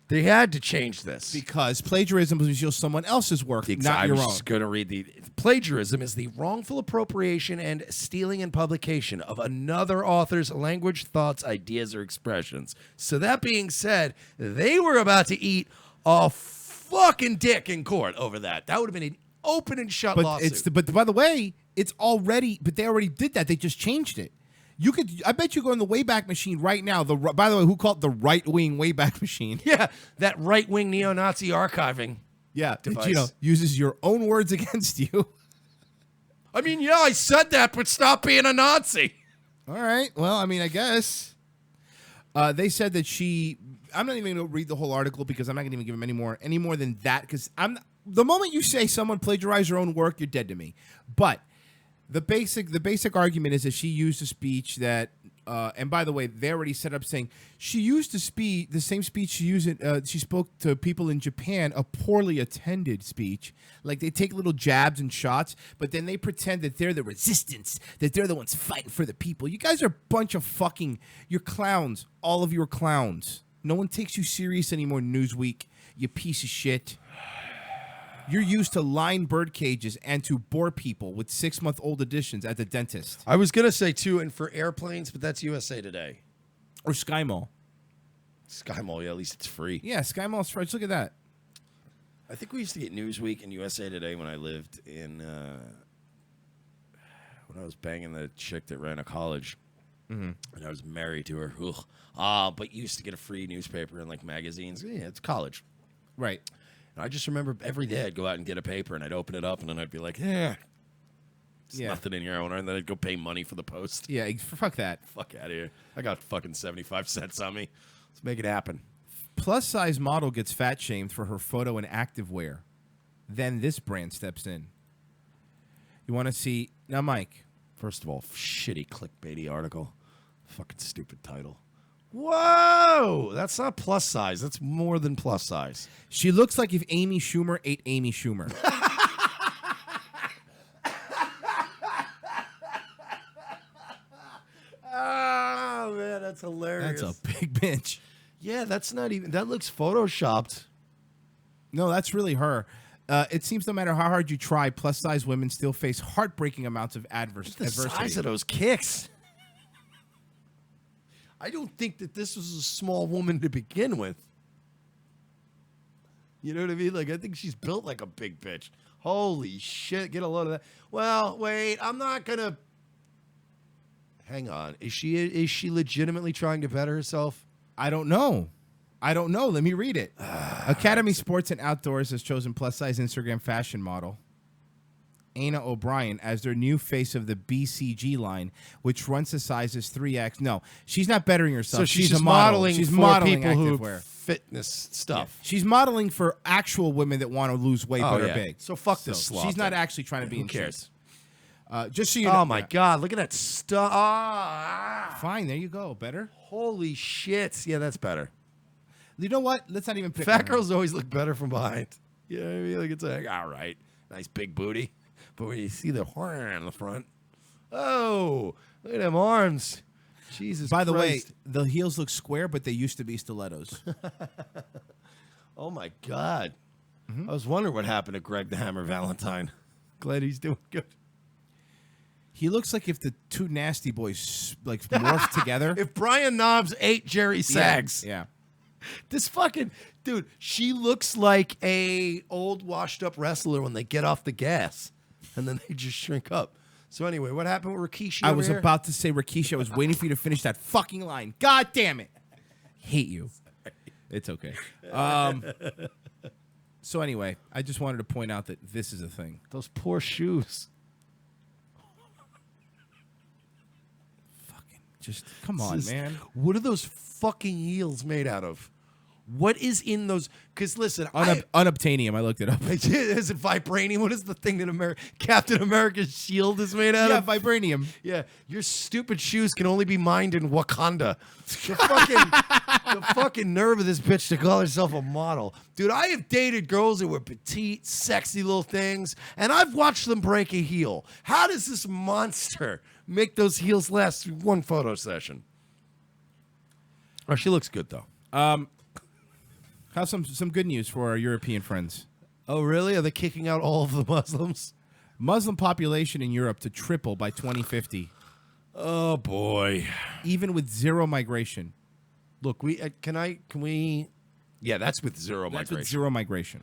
they had to change this. Because plagiarism was just someone else's work, not your own. I was going to read the plagiarism is the wrongful appropriation and stealing in publication of another author's language, thoughts, ideas, or expressions. So that being said, they were about to eat a fucking dick in court over that. That would have been an open and shut lawsuit. But by the way, it's already. But they already did that. They just changed it. You could. I bet you go in the Wayback Machine right now. By the way, who called it the right-wing Wayback Machine? Yeah, that right-wing neo-Nazi archiving. Yeah, device. Uses your own words against you. I mean, yeah, I said that, but stop being a Nazi. All right. Well, I mean, I guess they said that she. I'm not even going to read the whole article because I'm not going to even give him any more than that. Because the moment you say someone plagiarized their own work, you're dead to me. But the basic argument is that she used a speech that, and by the way, they already set up saying she used the same speech she used. She spoke to people in Japan, a poorly attended speech. Like they take little jabs and shots, but then they pretend that they're the resistance, that they're the ones fighting for the people. You guys are a bunch of you're clowns. All of you are clowns. No one takes you serious anymore, Newsweek. You piece of shit. You're used to line bird cages and to bore people with 6-month-old editions at the dentist. I was gonna say too, and for airplanes, but that's USA Today or Sky Mall. Sky Mall, yeah, at least it's free. Yeah, Sky Mall's free. Just look at that. I think we used to get Newsweek and USA Today when I lived in when I was banging the chick that ran a college, and I was married to her. But you used to get a free newspaper and like magazines. Yeah, it's college, right? And I just remember every day I'd go out and get a paper and I'd open it up and then I'd be like, there's nothing in here, I wonder. And then I'd go pay money for the Post. Yeah, fuck that. Fuck out of here. I got fucking 75 cents on me. Let's make it happen. Plus-size model gets fat-shamed for her photo and activewear. Then this brand steps in. You want to see... Now, Mike. First of all, shitty clickbaity article. Fucking stupid title. Whoa! That's not plus size. That's more than plus size. She looks like if Amy Schumer ate Amy Schumer. Oh, man, that's hilarious. That's a big bitch. Yeah, that's not even... That looks photoshopped. No, that's really her. It seems no matter how hard you try, plus-size women still face heartbreaking amounts of adversity. The size of those kicks. I don't think that this was a small woman to begin with. You know what I mean? Like, I think she's built like a big bitch. Holy shit, get a load of that. Well, wait, I'm not going to... Hang on. Is she legitimately trying to better herself? I don't know. Let me read it. Academy Sports and Outdoors has chosen plus-size Instagram fashion model Anna O'Brien as their new face of the BCG line, which runs to sizes 3X. No, she's not bettering herself. So she's a model. modeling She's for modeling people who activewear. Fitness stuff. Yeah. She's modeling for actual women that want to lose weight but are big. So fuck this sloth. She's not actually trying to be Who in cares? shape. Just so you know. Oh my God! Look at that stuff. Fine, there you go. Better. Holy shit! Yeah, that's better. You know what? Let's not even pick Fat on her. girls always look better from behind. You know what I mean? Like it's like, all right, nice big booty. But when you see the horn on the front, oh, look at them arms. Jesus By the way, Christ. the heels look square, but they used to be stilettos. Oh my God. I was wondering what happened to Greg the Hammer Valentine. Glad he's doing good. He looks like if the two nasty boys like morphed together. If Brian Knobs ate Jerry Sags. Yeah. This fucking dude, she looks like a old washed up wrestler when they get off the gas and then they just shrink up. So anyway, what happened with Rikishi? I over was here? about to say Rikishi. I was waiting for you to finish that fucking line. God damn it. Hate you. It's okay. So anyway, I just wanted to point out that this is a thing. Those poor shoes. Just come on, man. What are those fucking heels made out of? What is in those? Because listen, Unobtainium. I looked it up. Is it vibranium? What is the thing that Captain America's shield is made out Yeah, of? vibranium. Yeah, your stupid shoes can only be mined in Wakanda. The fucking nerve of this bitch to call herself a model. Dude, I have dated girls that were petite, sexy little things, and I've watched them break a heel. How does this monster make those heels last through one photo session? Oh, she looks good, though. How's some good news for our European friends? Oh, really? Are they kicking out all of the Muslims? Muslim population in Europe to triple by 2050. Oh, boy. Even with zero migration. Look, can we? Yeah, that's with zero That's migration. with zero migration.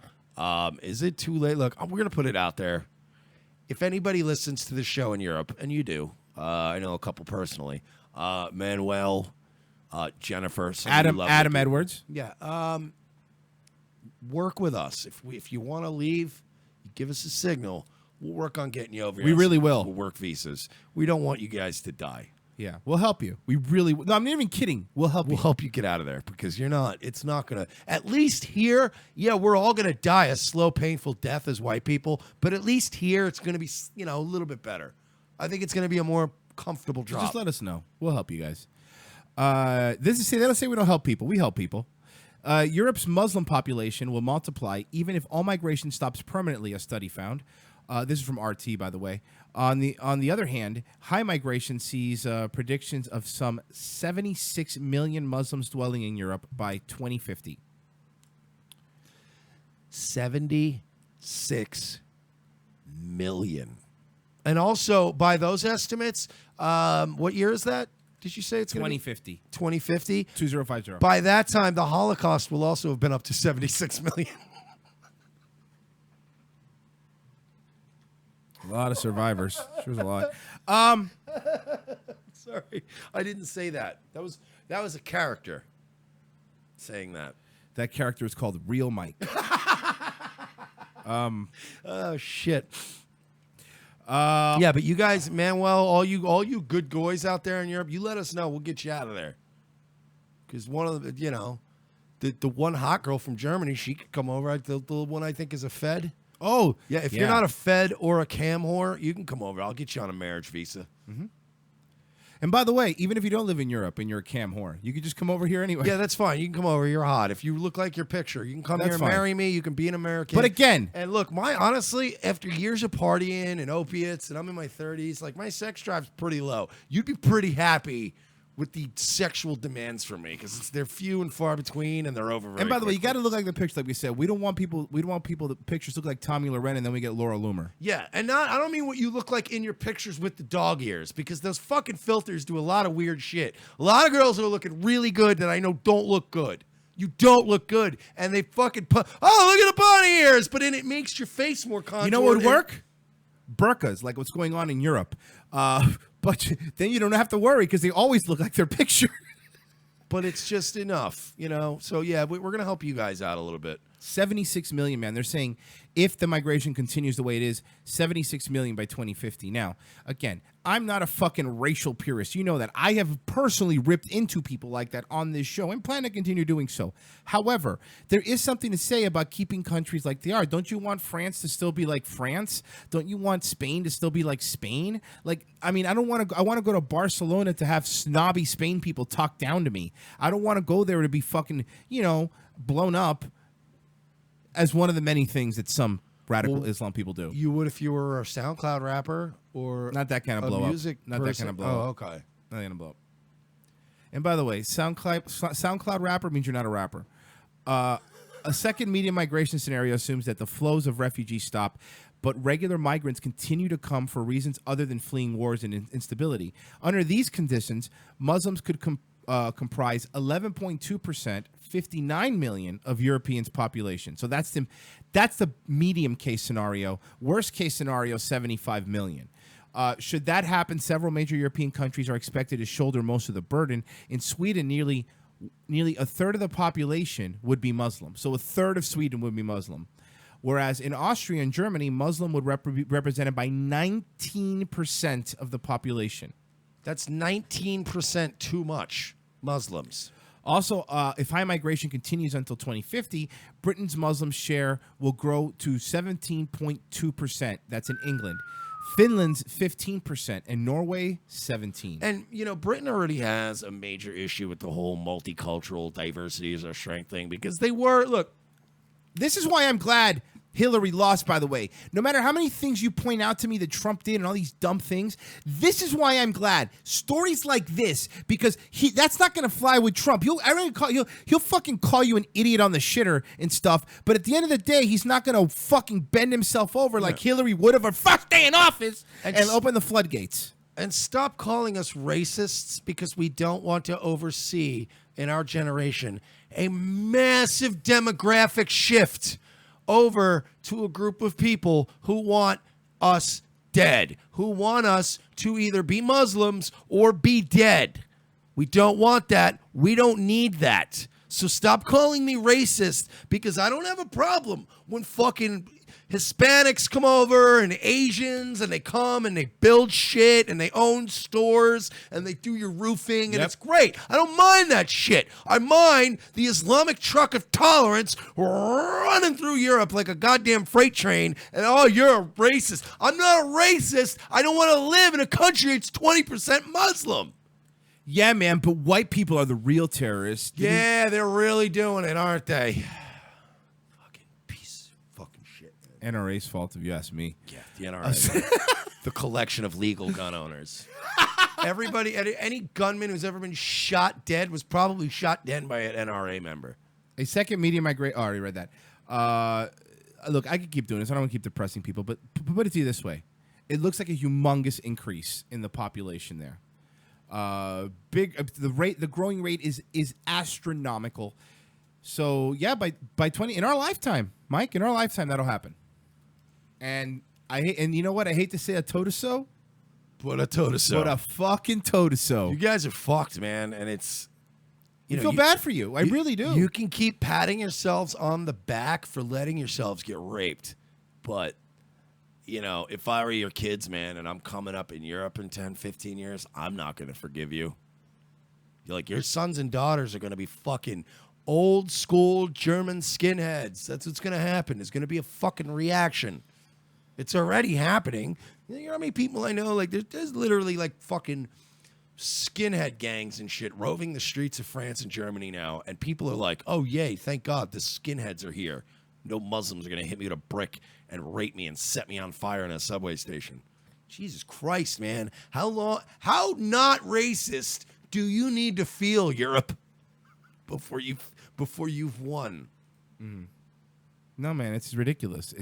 Is it too late? Look, we're gonna put it out there. If anybody listens to the show in Europe, and you do, I know a couple personally. Manuel, Jennifer, Adam Edwards. Yeah. Work with us. If you want to leave, you give us a signal. We'll work on getting you over here. We really will. We'll work visas. We don't want you guys to die. Yeah, we'll help you. We really will. No, I'm not even kidding. We'll help you. We'll help you get out of there because it's not going to, at least here, yeah, we're all going to die a slow, painful death as white people, but at least here it's going to be, a little bit better. I think it's going to be a more comfortable drop. Just let us know. We'll help you guys. They don't say we don't help people. We help people. Europe's Muslim population will multiply even if all migration stops permanently, a study found. This is from RT, by the way. On the other hand, high migration sees predictions of some 76 million Muslims dwelling in Europe by 2050. 76 6 million. And also, by those estimates, what year is that? Did you say it's 2050. 2050? 2050. By that time, the Holocaust will also have been up to 76 million. A lot of survivors. Sure was a lot. Sorry, I didn't say that. That was a character saying that. That character is called Real Mike. Oh shit. Yeah, but you guys, Manuel, all you good boys out there in Europe, you let us know. We'll get you out of there. Because one of the, the one hot girl from Germany, she could come over. The one I think is a Fed. Oh, yeah. If you're not a Fed or a cam whore, you can come over. I'll get you on a marriage visa. Mm-hmm. And by the way, even if you don't live in Europe and you're a cam whore, you could just come over here anyway. Yeah, that's fine. You can come over. You're hot. If you look like your picture, you can come here and marry me. You can be an American. But again, and look, honestly, after years of partying and opiates, and I'm in my 30s, like my sex drive's pretty low. You'd be pretty happy with the sexual demands from me because they're few and far between, and they're over. Very and by the way, you quickly. got to look like the picture, like we said. We don't want people. The pictures look like Tommy Loren, and then we get Laura Loomer. Yeah, and I don't mean what you look like in your pictures with the dog ears, because those fucking filters do a lot of weird shit. A lot of girls are looking really good that I know don't look good. You don't look good, and they fucking look at the bunny ears, but then it makes your face more contoured. You know what would work? Burkas, like what's going on in Europe. But then you don't have to worry because they always look like their picture. But it's just enough, So, yeah, we're going to help you guys out a little bit. 76 million, man. They're saying if the migration continues the way it is, 76 million by 2050. Now, again, I'm not a fucking racial purist. You know that. I have personally ripped into people like that on this show and plan to continue doing so. However, there is something to say about keeping countries like they are. Don't you want France to still be like France? Don't you want Spain to still be like Spain? Like, I mean, I want to go to Barcelona to have snobby Spain people talk down to me. I don't want to go there to be fucking, blown up as one of the many things that some radical Islam people do. You would if you were a SoundCloud rapper or not that kind of blow music up. Not person? that kind of blow up. Oh, okay. Not that kind of blow up. And by the way, SoundCloud rapper means you're not a rapper. A second media migration scenario assumes that the flows of refugees stop, but regular migrants continue to come for reasons other than fleeing wars and instability. Under these conditions, Muslims could comprise 11.2%, 59 million of Europeans' population. So that's the medium case scenario. Worst case scenario, 75 million. Should that happen, several major European countries are expected to shoulder most of the burden. In Sweden, nearly a third of the population would be Muslim. So a third of Sweden would be Muslim. Whereas in Austria and Germany, Muslim would be represented by 19% of the population. That's 19% too much Muslims. Also, if high migration continues until 2050, Britain's Muslim share will grow to 17.2%. That's in England. Finland's 15%, and Norway 17%. And, Britain already has a major issue with the whole multicultural diversity as our strength thing because this is why I'm glad Hillary lost, by the way. No matter how many things you point out to me that Trump did and all these dumb things, this is why I'm glad. Stories like this, because that's not going to fly with Trump. He'll fucking call you an idiot on the shitter and stuff, but at the end of the day, he's not going to fucking bend himself over like Hillary would have her first day in office and open the floodgates. And stop calling us racists because we don't want to oversee, in our generation, a massive demographic shift over to a group of people who want us dead, who want us to either be Muslims or be dead. We don't want that. We don't need that. So stop calling me racist because I don't have a problem when fucking Hispanics come over and Asians and they come and they build shit and they own stores and they do your roofing and it's great. I don't mind that shit. I mind the Islamic truck of tolerance running through Europe like a goddamn freight train and you're a racist. I'm not a racist. I don't want to live in a country that's 20% Muslim. Yeah, man, but white people are the real terrorists. Yeah, they're really doing it, aren't they? NRA's fault, if you ask me. Yeah, the NRA. The collection of legal gun owners. Everybody, any gunman who's ever been shot dead was probably shot dead by an NRA member. A second media migration. Oh, I already read that. look, I could keep doing this. I don't want to keep depressing people, but put it to you this way: it looks like a humongous increase in the population there. The growing rate is astronomical. So yeah, by 20 in our lifetime, Mike, in our lifetime that'll happen. And you know what? I hate to say a toe-to-so. What a toe-to-so. What a fucking toe-to-so. You guys are fucked, man, and it's... I feel bad for you. I really do. You can keep patting yourselves on the back for letting yourselves get raped. But, if I were your kids, man, and I'm coming up in Europe in 10, 15 years, I'm not going to forgive you. Your sons and daughters are going to be fucking old school German skinheads. That's what's going to happen. There's going to be a fucking reaction. It's already happening. You know how many people I know? There's literally fucking skinhead gangs and shit roving the streets of France and Germany now. And people are like, oh, yay, thank God the skinheads are here. No Muslims are going to hit me with a brick and rape me and set me on fire in a subway station. Jesus Christ, man. How not racist do you need to feel, Europe, before you've won? No, man, it's ridiculous.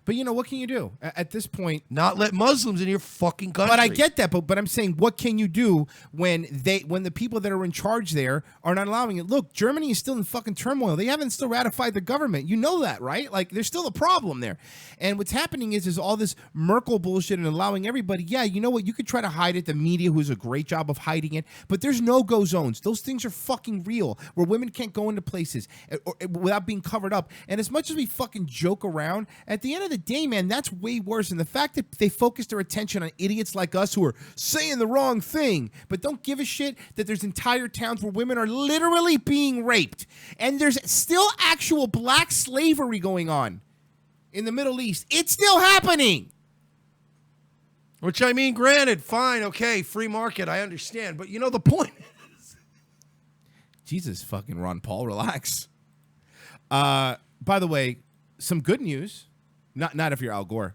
But what can you do at this point? Not let Muslims in your fucking country. But I get that. But I'm saying, what can you do when the people that are in charge there are not allowing it? Look, Germany is still in fucking turmoil. They haven't still ratified the government. You know that, right? There's still a problem there. And what's happening is all this Merkel bullshit and allowing everybody. Yeah, you know what? You could try to hide it. The media, who's a great job of hiding it. But there's no-go zones. Those things are fucking real, where women can't go into places without being covered up. And as much as we fucking joke around, at the end of the day, man, that's way worse. And the fact that they focus their attention on idiots like us who are saying the wrong thing, but don't give a shit that there's entire towns where women are literally being raped. And there's still actual black slavery going on in the Middle East. It's still happening. Which, granted, fine, okay, free market, I understand. But the point is... Jesus fucking Ron Paul, relax. By the way, some good news. Not if you're Al Gore.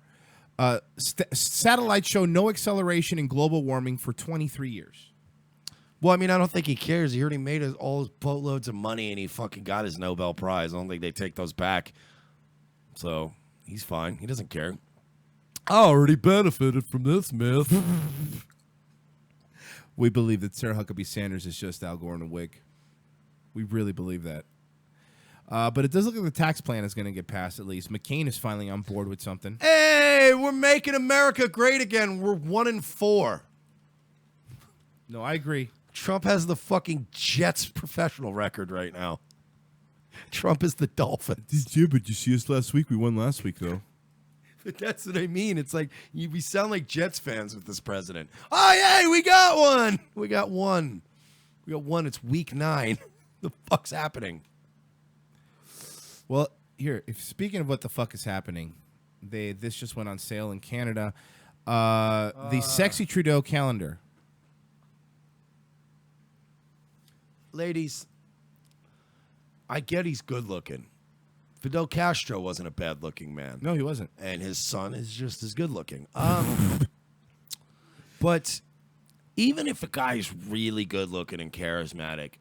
Satellites show no acceleration in global warming for 23 years. Well, I don't think he cares. He already made all his boatloads of money, and he fucking got his Nobel Prize. I don't think they take those back. So, he's fine. He doesn't care. I already benefited from this myth. We believe that Sarah Huckabee Sanders is just Al Gore in a wig. We really believe that. But it does look like the tax plan is going to get passed, at least. McCain is finally on board with something. Hey, we're making America great again. We're 1-4. No, I agree. Trump has the fucking Jets professional record right now. Trump is the Dolphins. Yeah, but you see us last week? We won last week, though. But that's what I mean. It's like, we sound like Jets fans with this president. Oh, yay, we got one. We got one. It's week 9. The fuck's happening? Well, here, speaking of what the fuck is happening, this just went on sale in Canada. The Sexy Trudeau calendar. Ladies, I get he's good looking. Fidel Castro wasn't a bad looking man. No, he wasn't. And his son is just as good looking. But even if a guy's really good looking and charismatic,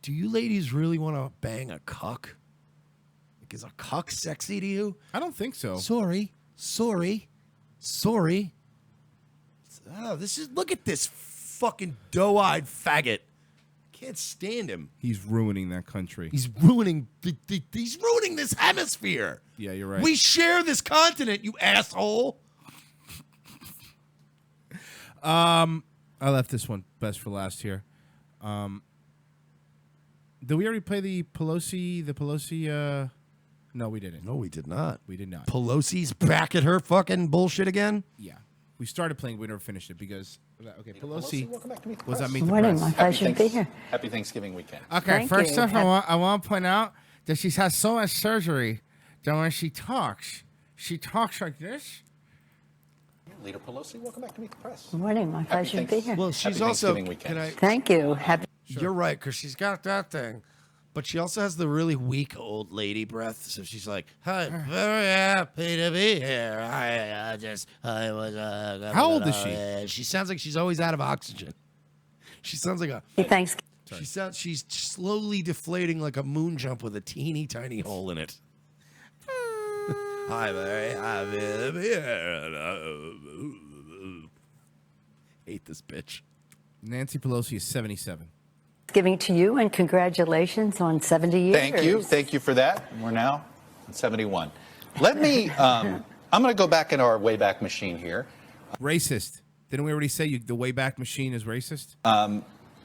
do you ladies really want to bang a cuck? Is a cuck sexy to you? I don't think so. Sorry. Oh, look at this fucking doe-eyed faggot. Can't stand him. He's ruining that country. He's ruining this hemisphere. Yeah, you're right. We share this continent, you asshole. I left this one best for last here. Did we already play the Pelosi? No, we didn't. No, we did not. We did not. Pelosi's back at her fucking bullshit again? Yeah. We started playing, we never finished it because, okay, Pelosi was at Meet the Morning, Press. my pleasure to be here. Happy Thanksgiving weekend. Okay, first off, I want to point out that she's had so much surgery that when she talks like this. Leader Pelosi, welcome back to Meet the Press. Morning, my pleasure to be here. Well, she's also, Thank you. Happy. You're right, because she's got that thing. But she also has the really weak old lady breath, so she's like, "I'm very happy to be here. I was." How old is she? She sounds like she's always out of oxygen. She sounds like a. Thanks. She's slowly deflating like a moon jump with a teeny tiny hole in it. I'm very happy to be here. Hate this bitch. Nancy Pelosi is 77. Giving to you and congratulations on 70 years. Thank you for that. We're now at 71. Let me, I'm going to go back in our Wayback Machine here. Racist. Didn't we already say the Wayback Machine is racist?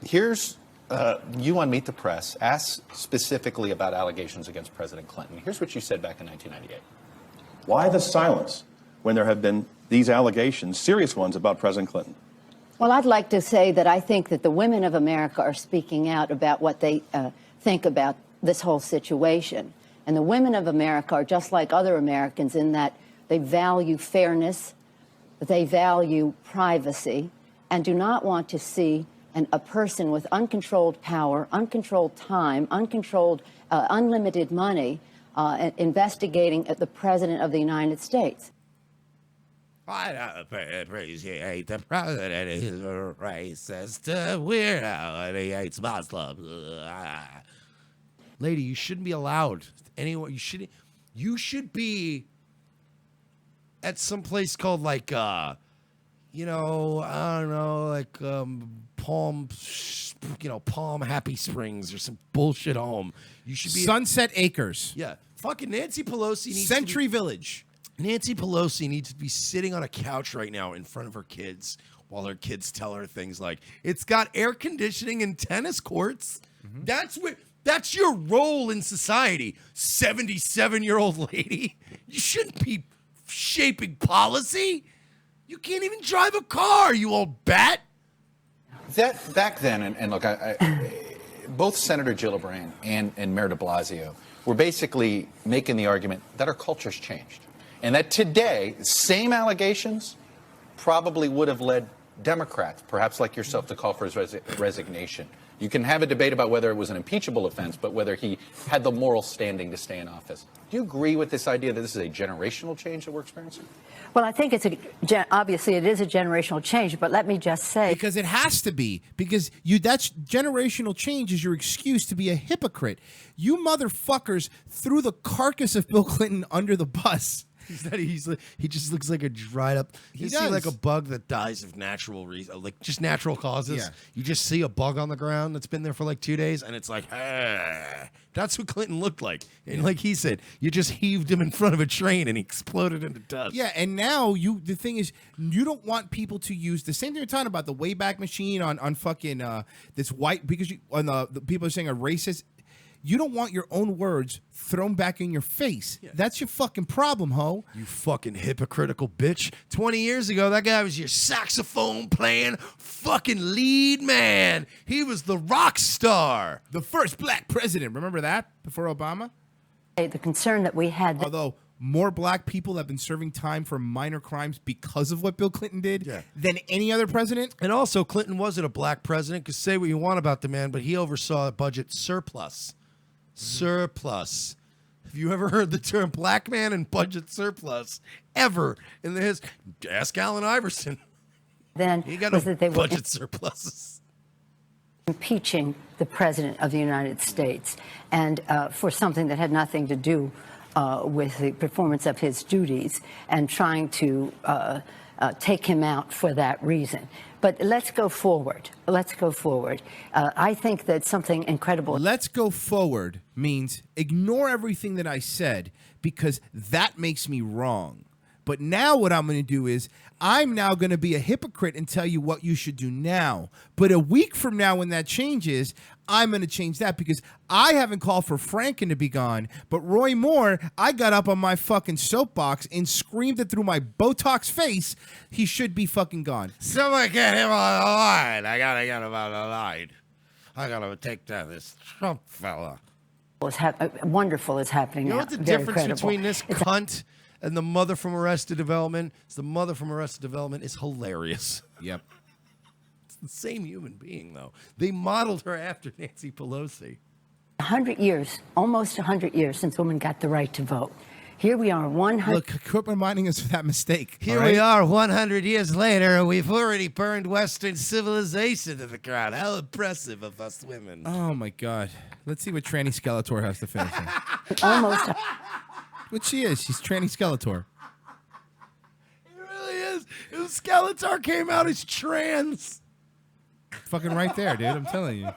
Here's, you on Meet the Press asked specifically about allegations against President Clinton. Here's what you said back in 1998. Why the silence when there have been these allegations, serious ones, about President Clinton? Well, I'd like to say that I think that the women of America are speaking out about what they think about this whole situation. And the women of America are just like other Americans in that they value fairness, they value privacy, and do not want to see a person with uncontrolled power, uncontrolled time, unlimited money investigating the President of the United States. I don't appreciate the president is a racist weirdo and he hates Muslims. Lady, you shouldn't be allowed anywhere. You should be at some place called like I don't know, like Palm Happy Springs or some bullshit home. You should be Sunset Acres. Yeah. Fucking Nancy Pelosi needs Century Village. Nancy Pelosi needs to be sitting on a couch right now in front of her kids while her kids tell her things like, it's got air conditioning and tennis courts. That's your role in society, 77-year-old lady. You shouldn't be shaping policy. You can't even drive a car, you old bat. That back then, and look, both Senator Gillibrand and Mayor de Blasio were basically making the argument that our culture's changed. And that today, same allegations probably would have led Democrats, perhaps like yourself, to call for his resignation. You can have a debate about whether it was an impeachable offense, but whether he had the moral standing to stay in office. Do you agree with this idea that this is a generational change that we're experiencing? Well, I think obviously it is a generational change, but let me just say. Because it has to be. Because that's generational change is your excuse to be a hypocrite. You motherfuckers threw the carcass of Bill Clinton under the bus. He just looks like a dried up. You see like a bug that dies of natural reason, like just natural causes. Yeah. You just see a bug on the ground that's been there for like 2 days, and it's like, that's what Clinton looked like. And like he said, you just heaved him in front of a train, and he exploded into dust. Yeah, and now the thing is, you don't want people to use the same thing you're talking about, the Wayback Machine on fucking this white, because the people are saying a racist. You don't want your own words thrown back in your face. Yeah. That's your fucking problem, ho. You fucking hypocritical bitch. 20 years ago, that guy was your saxophone playing fucking lead man. He was the rock star. The first black president. Remember that before Obama? The concern that we had. Although more black people have been serving time for minor crimes because of what Bill Clinton did than any other president. And also, Clinton wasn't a black president, because say what you want about the man, but he oversaw a budget surplus. Surplus. Have you ever heard the term black man and budget surplus ever in the history? Ask Allen Iverson. Then he got was no that they budget were surpluses. Impeaching the president of the United States, and for something that had nothing to do with the performance of his duties, and trying to take him out for that reason. But let's go forward. Let's go forward. I think that something incredible. Let's go forward means ignore everything that I said, because that makes me wrong. But now what I'm going to do is I'm now going to be a hypocrite and tell you what you should do now. But a week from now, when that changes, I'm going to change that, because I haven't called for Fraken to be gone. But Roy Moore, I got up on my fucking soapbox and screamed it through my Botox face. He should be fucking gone. Someone get him on the line. I gotta get him on the line. I gotta take down this Trump fella. Wonderful is happening You know now. what the Very difference credible. between this cunt and the mother from Arrested Development is? The mother from Arrested Development is hilarious. Yep. It's the same human being, though. They modeled her after Nancy Pelosi. 100 years, almost 100 years since women got the right to vote. Here we are, 100. Look, quit reminding us of that mistake. Here we are 100 years later, and we've already burned Western civilization to the ground. How impressive of us women. Oh, my God. Let's see what Tranny Skeletor has to finish. Almost What she is? She's tranny Skeletor. It really is. If Skeletor came out as trans. Fucking right there, dude. I'm telling you.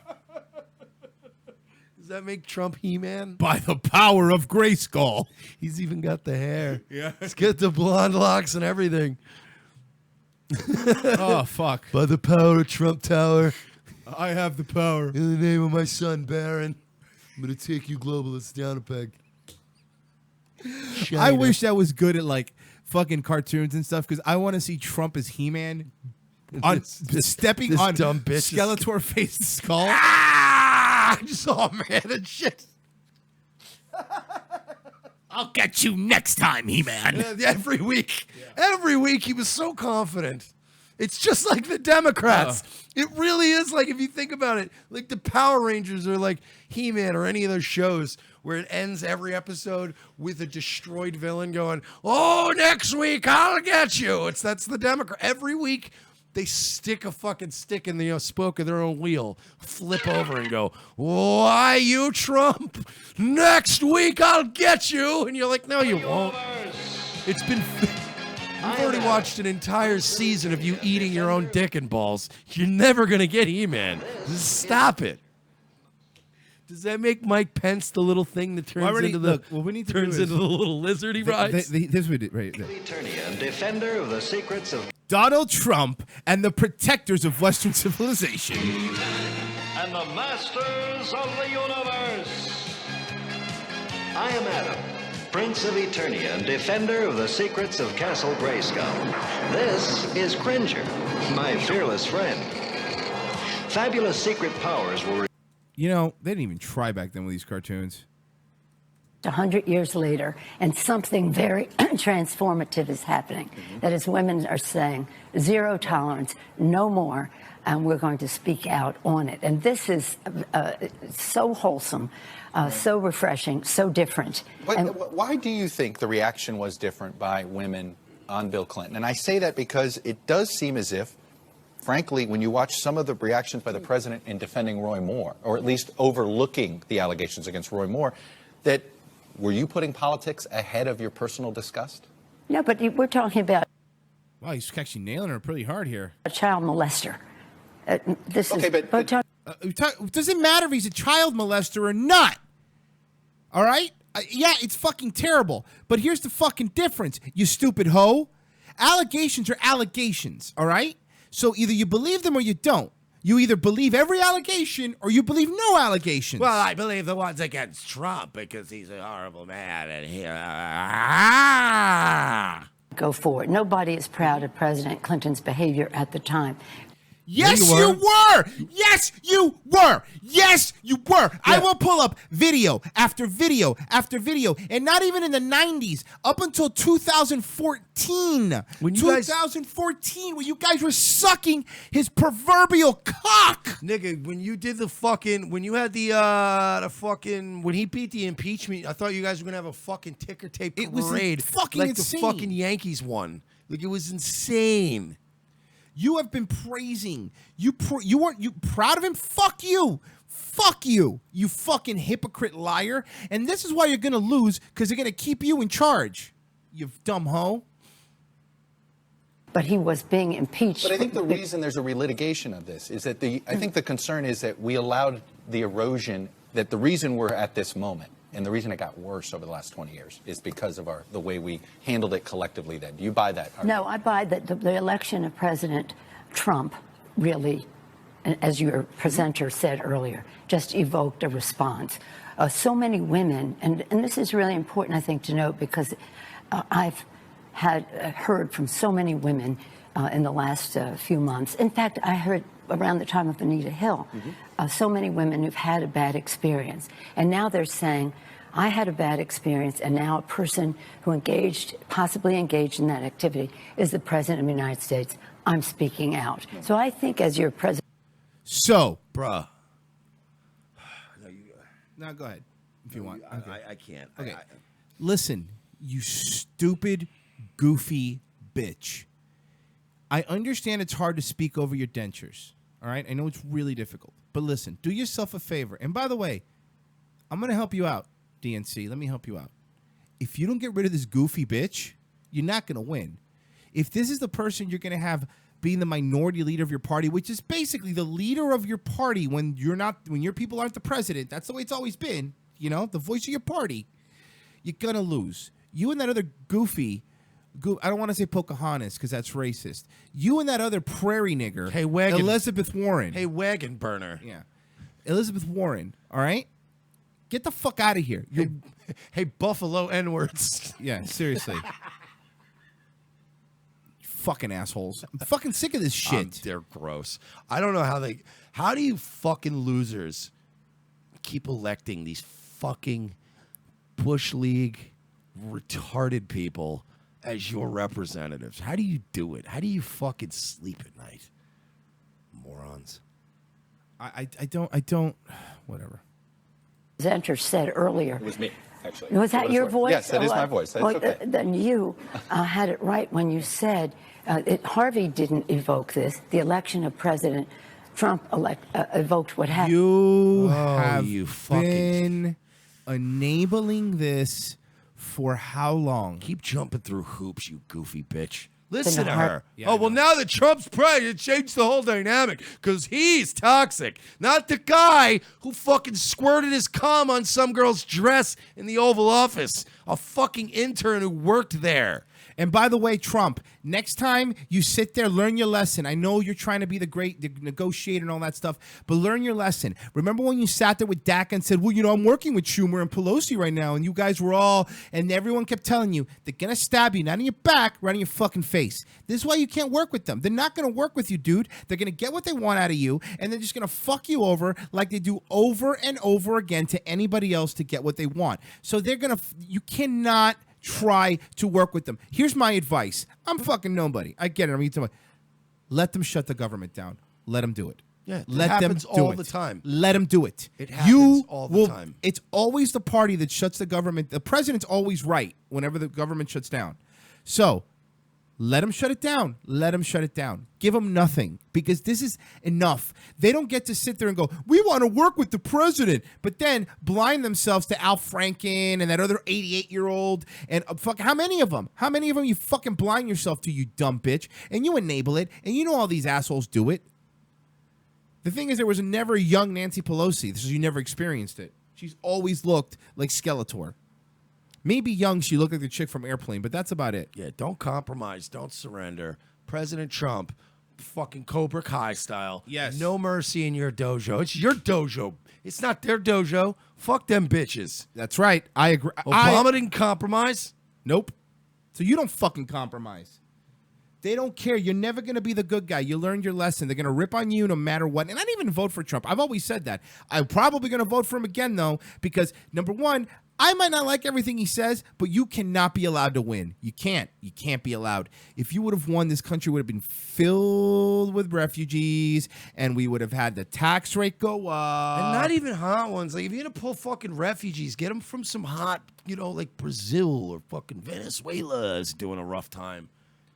Does that make Trump He-Man? By the power of Grayskull. He's even got the hair. Yeah. He's got the blonde locks and everything. Oh, fuck. By the power of Trump Tower. I have the power. In the name of my son, Barron, I'm going to take you globalists down a peg. I wish that was good at like fucking cartoons and stuff because I want to see Trump as He-Man on stepping this on dumb bitch Skeletor face skull. Ah! Oh, man, and shit. I'll get you next time, He-Man. Every week he was so confident. It's just like the Democrats. It really is like, if you think about it, like the Power Rangers or like He-Man or any of those shows where it ends every episode with a destroyed villain going, "Oh, next week I'll get you." That's the Democrat. Every week they stick a fucking stick in the spoke of their own wheel, flip over and go, "Why, you Trump? Next week I'll get you." And you're like, "No, you won't." It's been... You've already watched an entire season of you eating your own dick and balls. You're never going to get He-Man. Just stop it. Does that make Mike Pence the little thing that turns into the little lizard he rides? This would right there. Eternia, defender of the secrets of Donald Trump and the protectors of Western civilization. and the masters of the universe. I am Adam, Prince of Eternia and defender of the secrets of Castle Grayskull. This is Cringer, my fearless friend. Fabulous secret powers will... You know, they didn't even try back then with these cartoons. 100 years later, and something very transformative is happening. That is, women are saying, zero tolerance, no more, and we're going to speak out on it. And this is so wholesome, so refreshing, so different. But why do you think the reaction was different by women on Bill Clinton? And I say that because it does seem as if, frankly, when you watch some of the reactions by the president in defending Roy Moore, or at least overlooking the allegations against Roy Moore, that were you putting politics ahead of your personal disgust? No, but we're talking about... Wow, he's actually nailing her pretty hard here. A child molester. Does it matter if he's a child molester or not? All right? Yeah, it's fucking terrible. But here's the fucking difference, you stupid hoe. Allegations are allegations, all right? So either you believe them or you don't. You either believe every allegation or you believe no allegations. Well, I believe the ones against Trump because he's a horrible man and he... Go forward. Nobody is proud of President Clinton's behavior at the time. Yes, you were. Yes, you were. Yes, you were. Yeah. I will pull up video after video after video, and not even in the 90s, up until 2014. When you guys were sucking his proverbial cock. Nigga, when you did when you had when he beat the impeachment, I thought you guys were going to have a fucking ticker tape parade. It was fucking like insane. The fucking Yankees won. Like, it was insane. You have been praising. You weren't proud of him? Fuck you. Fuck you. You fucking hypocrite liar. And this is why you're going to lose, because they're going to keep you in charge. You dumb hoe. But he was being impeached. But I think the reason there's a relitigation of this is that I think the concern is that we allowed the erosion, that the reason we're at this moment, and the reason it got worse over the last 20 years is because of the way we handled it collectively then. Do you buy that argument? No, I buy that the election of President Trump really, as your presenter said earlier, just evoked a response. So many women, and this is really important, I think, to note, because I've heard from so many women in the last few months. In fact, I heard around the time of Anita Hill, so many women who've had a bad experience. And now they're saying, I had a bad experience, and now a person who possibly engaged in that activity is the President of the United States. I'm speaking out. So I think as your president... So, bruh. No, go ahead if you want. I can't. Okay. Listen, you stupid, goofy bitch. I understand it's hard to speak over your dentures. All right? I know it's really difficult. But listen, do yourself a favor. And by the way, I'm going to help you out, DNC. Let me help you out. if you don't get rid of this goofy bitch, you're not going to win. If this is the person you're going to have being the minority leader of your party, which is basically the leader of your party when your people aren't the president, that's the way it's always been, the voice of your party, you're going to lose. You and that other goofy, I don't want to say Pocahontas because that's racist. You and that other prairie nigger, Elizabeth Warren. Hey, wagon burner. Yeah. Elizabeth Warren, all right? Get the fuck out of here. Hey, Buffalo N-words. Yeah, seriously. Fucking assholes. I'm fucking sick of this shit. They're gross. I don't know how do you fucking losers keep electing these fucking Bush League retarded people as your representatives? How do you do it? How do you fucking sleep at night? Morons. I don't, whatever. Presenter said earlier. It was me, actually. Was that your voice? Yes, that is my voice. That's okay. Then you had it right when you said Harvey didn't evoke this. The election of President Trump evoked what happened. You have been enabling this for how long? Keep jumping through hoops, you goofy bitch. Listen to her. Yeah, well, now that Trump's president, it changed the whole dynamic because he's toxic. Not the guy who fucking squirted his cum on some girl's dress in the Oval Office. A fucking intern who worked there. And by the way, Trump, next time you sit there, learn your lesson. I know you're trying to be the negotiator and all that stuff, but learn your lesson. Remember when you sat there with Dak and said, well, I'm working with Schumer and Pelosi right now, and you guys were all, and everyone kept telling you, they're going to stab you, not in your back, right in your fucking face. This is why you can't work with them. They're not going to work with you, dude. They're going to get what they want out of you, and they're just going to fuck you over like they do over and over again to anybody else to get what they want. So they're going to, you cannot try to work with them. Here's my advice. I'm fucking nobody. I get it. Let them shut the government down. Let them do it. Yeah, let happens them do all it. The time. Let them do it. It happens all the time. It's always the party that shuts the government. The president's always right whenever the government shuts down. So let them shut it down. Let them shut it down. Give them nothing because this is enough. They don't get to sit there and go, we want to work with the president, but then blind themselves to Al Franken and that other 88-year-old. And fuck, how many of them? How many of them you fucking blind yourself to, you dumb bitch? And you enable it, and you know all these assholes do it. The thing is, there was never a young Nancy Pelosi. This is, you never experienced it. She's always looked like Skeletor. Maybe young, she looked like the chick from Airplane, but that's about it. Yeah, don't compromise. Don't surrender. President Trump, fucking Cobra Kai style. Yes. No mercy in your dojo. It's your dojo. It's not their dojo. Fuck them bitches. That's right. I agree. Obama didn't compromise. Nope. So you don't fucking compromise. They don't care. You're never going to be the good guy. You learned your lesson. They're going to rip on you no matter what. And I didn't even vote for Trump. I've always said that. I'm probably going to vote for him again, though, because, number one, I might not like everything he says, but you cannot be allowed to win. You can't. You can't be allowed. If you would have won, this country would have been filled with refugees, and we would have had the tax rate go up. And not even hot ones. Like, if you're going to pull fucking refugees, get them from some hot, like Brazil or fucking Venezuela is doing a rough time.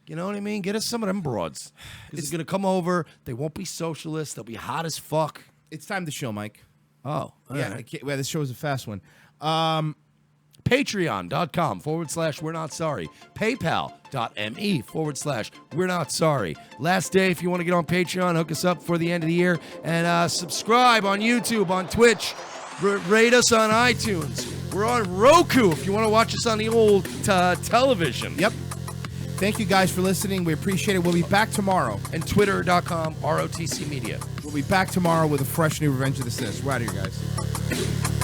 You know what I mean? Get us some of them broads. It's going to come over. They won't be socialists. They'll be hot as fuck. It's time to show, Mike. Oh. Yeah, well, this show is a fast one. Patreon.com/We're Not Sorry. PayPal.me/We're Not Sorry. Last day, if you want to get on Patreon, hook us up for the end of the year. And subscribe on YouTube, on Twitch. Rate us on iTunes. We're on Roku if you want to watch us on the old television. Yep. Thank you guys for listening. We appreciate it. We'll be back tomorrow. And Twitter.com, ROTC Media. We'll be back tomorrow with a fresh new Revenge of the Sith. We're out of here, guys.